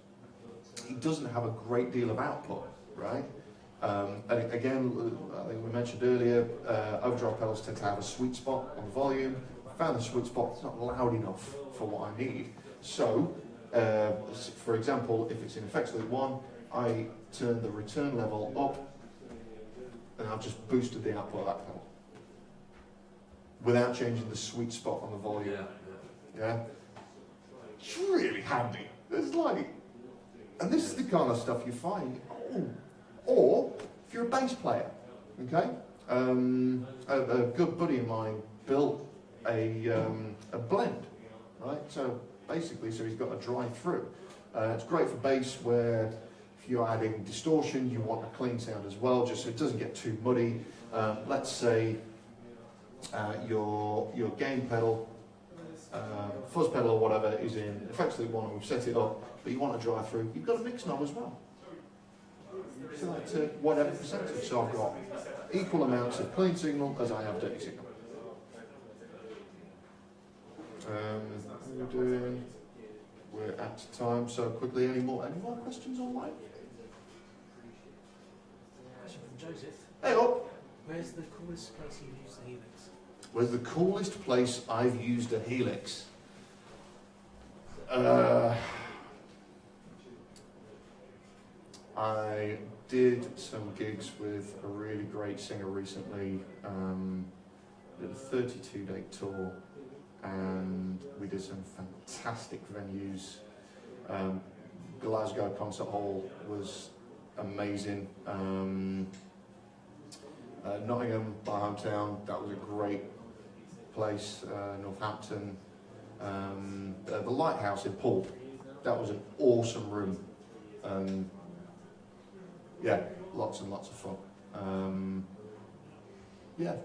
it doesn't have a great deal of output, right? And again, I think we mentioned earlier, overdrive pedals tend to have a sweet spot on the volume. I found the sweet spot, it's not loud enough for what I need. So, for example, if it's in effects loop 1, I turn the return level up, and I've just boosted the output of that pedal without changing the sweet spot on the volume. Yeah? It's really handy. It's like, and this is the kind of stuff you find. Oh. Or if you're a bass player, okay? A good buddy of mine built a blend, right? So basically, so he's got a drive-through. It's great for bass where if you're adding distortion, you want a clean sound as well, just so it doesn't get too muddy. Let's say your gain pedal, fuzz pedal or whatever is in effects loop 1 and we've set it up, but you want a drive-through, you've got a mix knob as well. So that's whatever percentage. So I've got equal amounts of clean signal as I have dirty signal. We're at time, so quickly, any more questions online? Question from Joseph. Hey up. Where's the coolest place you've used the Helix? Where's the coolest place I've used a Helix? I did some gigs with a really great singer recently. Did a 32-day tour, and we did some fantastic venues. Glasgow Concert Hall was amazing. Nottingham, my hometown, that was a great place. Northampton, the Lighthouse in Poole, that was an awesome room. Yeah, lots and lots of fun. Yeah.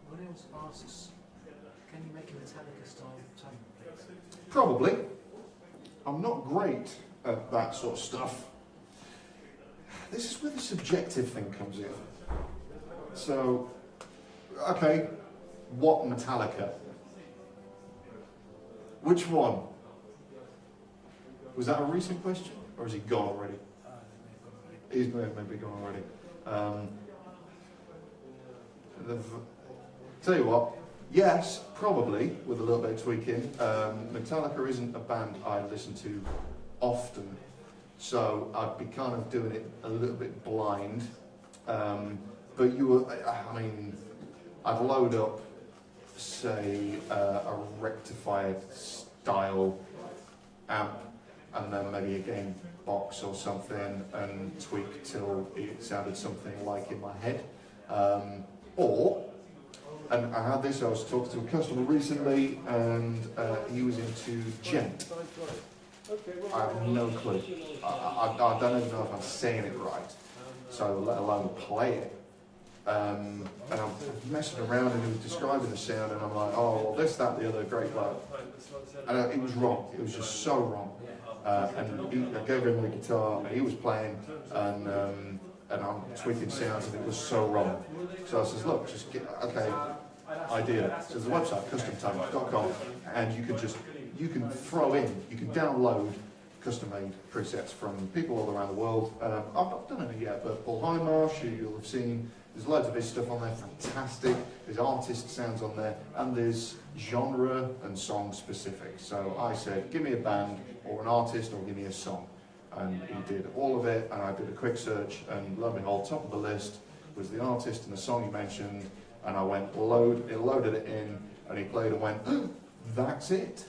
One else asks, can you make a Metallica style tone, please? Probably. I'm not great at that sort of stuff. This is where the subjective thing comes in. So, okay, what Metallica? Which one? Was that a recent question? Or is he gone already? He's maybe gone already. Tell you what, yes, probably, with a little bit of tweaking. Metallica isn't a band I listen to often, so I'd be kind of doing it a little bit blind. But I mean, I'd load up, say, a rectified style amp, and then maybe a gain box or something, and tweak till it sounded something like in my head. And I had this, I was talking to a customer recently, and he was into gent. I have no clue. I don't even know if I'm saying it right, so let alone play it. And I'm messing around, and he was describing the sound, and I'm like, oh, well, this, that, the other, great bloke. And it was wrong. It was just so wrong. And I gave him the guitar, and he was playing, and I'm tweaking sounds, and it was so wrong. So I says, look, just get, okay, idea. So there's a website, customtone.com, and you can throw in, you can download custom-made presets from people all around the world. I've not done any yet, but Paul Hindmarsh, who you'll have seen, there's loads of his stuff on there, fantastic. There's artist sounds on there, and there's genre and song specific. So I said, give me a band or an artist, or give me a song. And he did all of it, and I did a quick search, and lo and behold, top of the list was the artist and the song he mentioned, and I went it loaded it in, and he played and went, oh, that's it.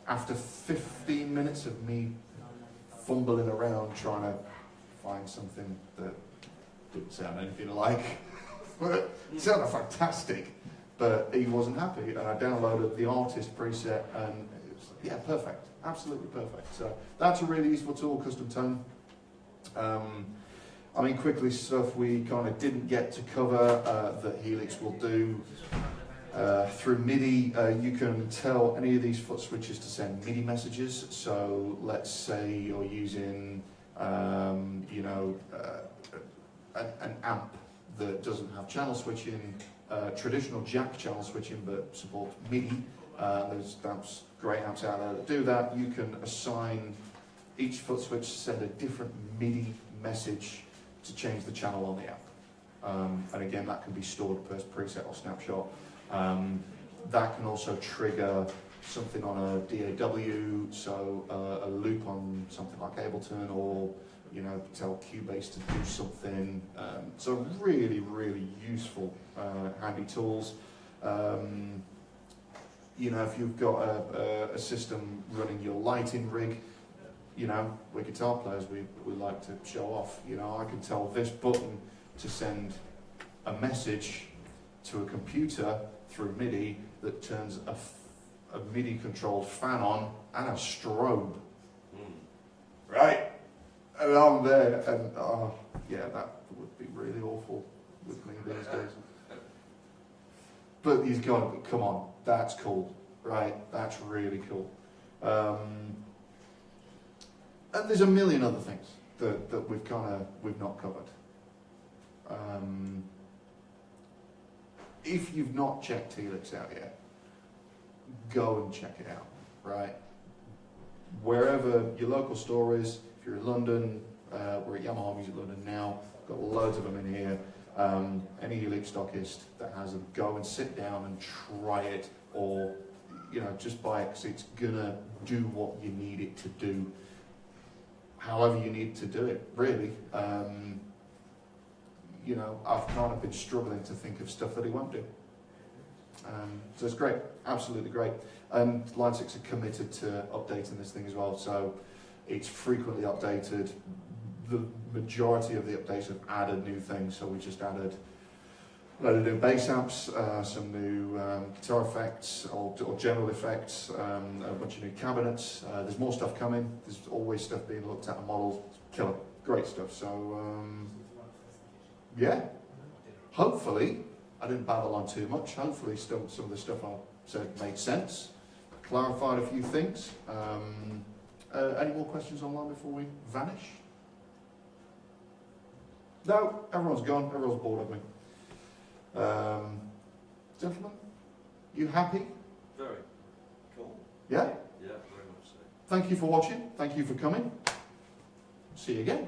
After 15 minutes of me fumbling around trying to find something that didn't sound anything like, it sounded fantastic, but he wasn't happy, and I downloaded the artist preset, and it was, yeah, perfect, absolutely perfect. So that's a really useful tool, Custom Tone. I mean, quickly, stuff we kind of didn't get to cover that Helix will do. Through MIDI, you can tell any of these foot switches to send MIDI messages. So let's say you're using, an amp that doesn't have channel switching, traditional jack channel switching, but supports MIDI. There's amps, great amps out there that do that. You can assign each foot switch send a different MIDI message to change the channel on the amp. And again, that can be stored per preset or snapshot. That can also trigger something on a DAW, so a loop on something like Ableton, or tell Cubase to do something. So really, really useful, handy tools. If you've got a system running your lighting rig, we're guitar players, we like to show off. I can tell this button to send a message to a computer through MIDI that turns a MIDI controlled fan on and a strobe. Right? And I'm there, and yeah, that would be really awful with me these days. But he's gone, come on, that's cool, right? That's really cool. And there's a million other things that we've not covered. If you've not checked Helix out yet, go and check it out, right? Wherever your local store is, if you're in London, we're at Yamaha Music London now, got loads of them in here. Any Helix stockist that has them, go and sit down and try it, or just buy it, because it's gonna do what you need it to do, however you need to do it, really. I've kind of been struggling to think of stuff that it won't do. So it's great, absolutely great. And Line 6 are committed to updating this thing as well, so it's frequently updated. The majority of the updates have added new things, so we just added a load of new bass amps, some new guitar effects or general effects, a bunch of new cabinets. There's more stuff coming. There's always stuff being looked at and modelled. Killer, great stuff. So yeah, hopefully I didn't babble on too much. Hopefully some of the stuff I said made sense, clarified a few things. Any more questions online before we vanish? No, everyone's gone. Everyone's bored of me. Gentlemen, you happy? Very cool. Yeah? Yeah, very much so. Thank you for watching. Thank you for coming. See you again.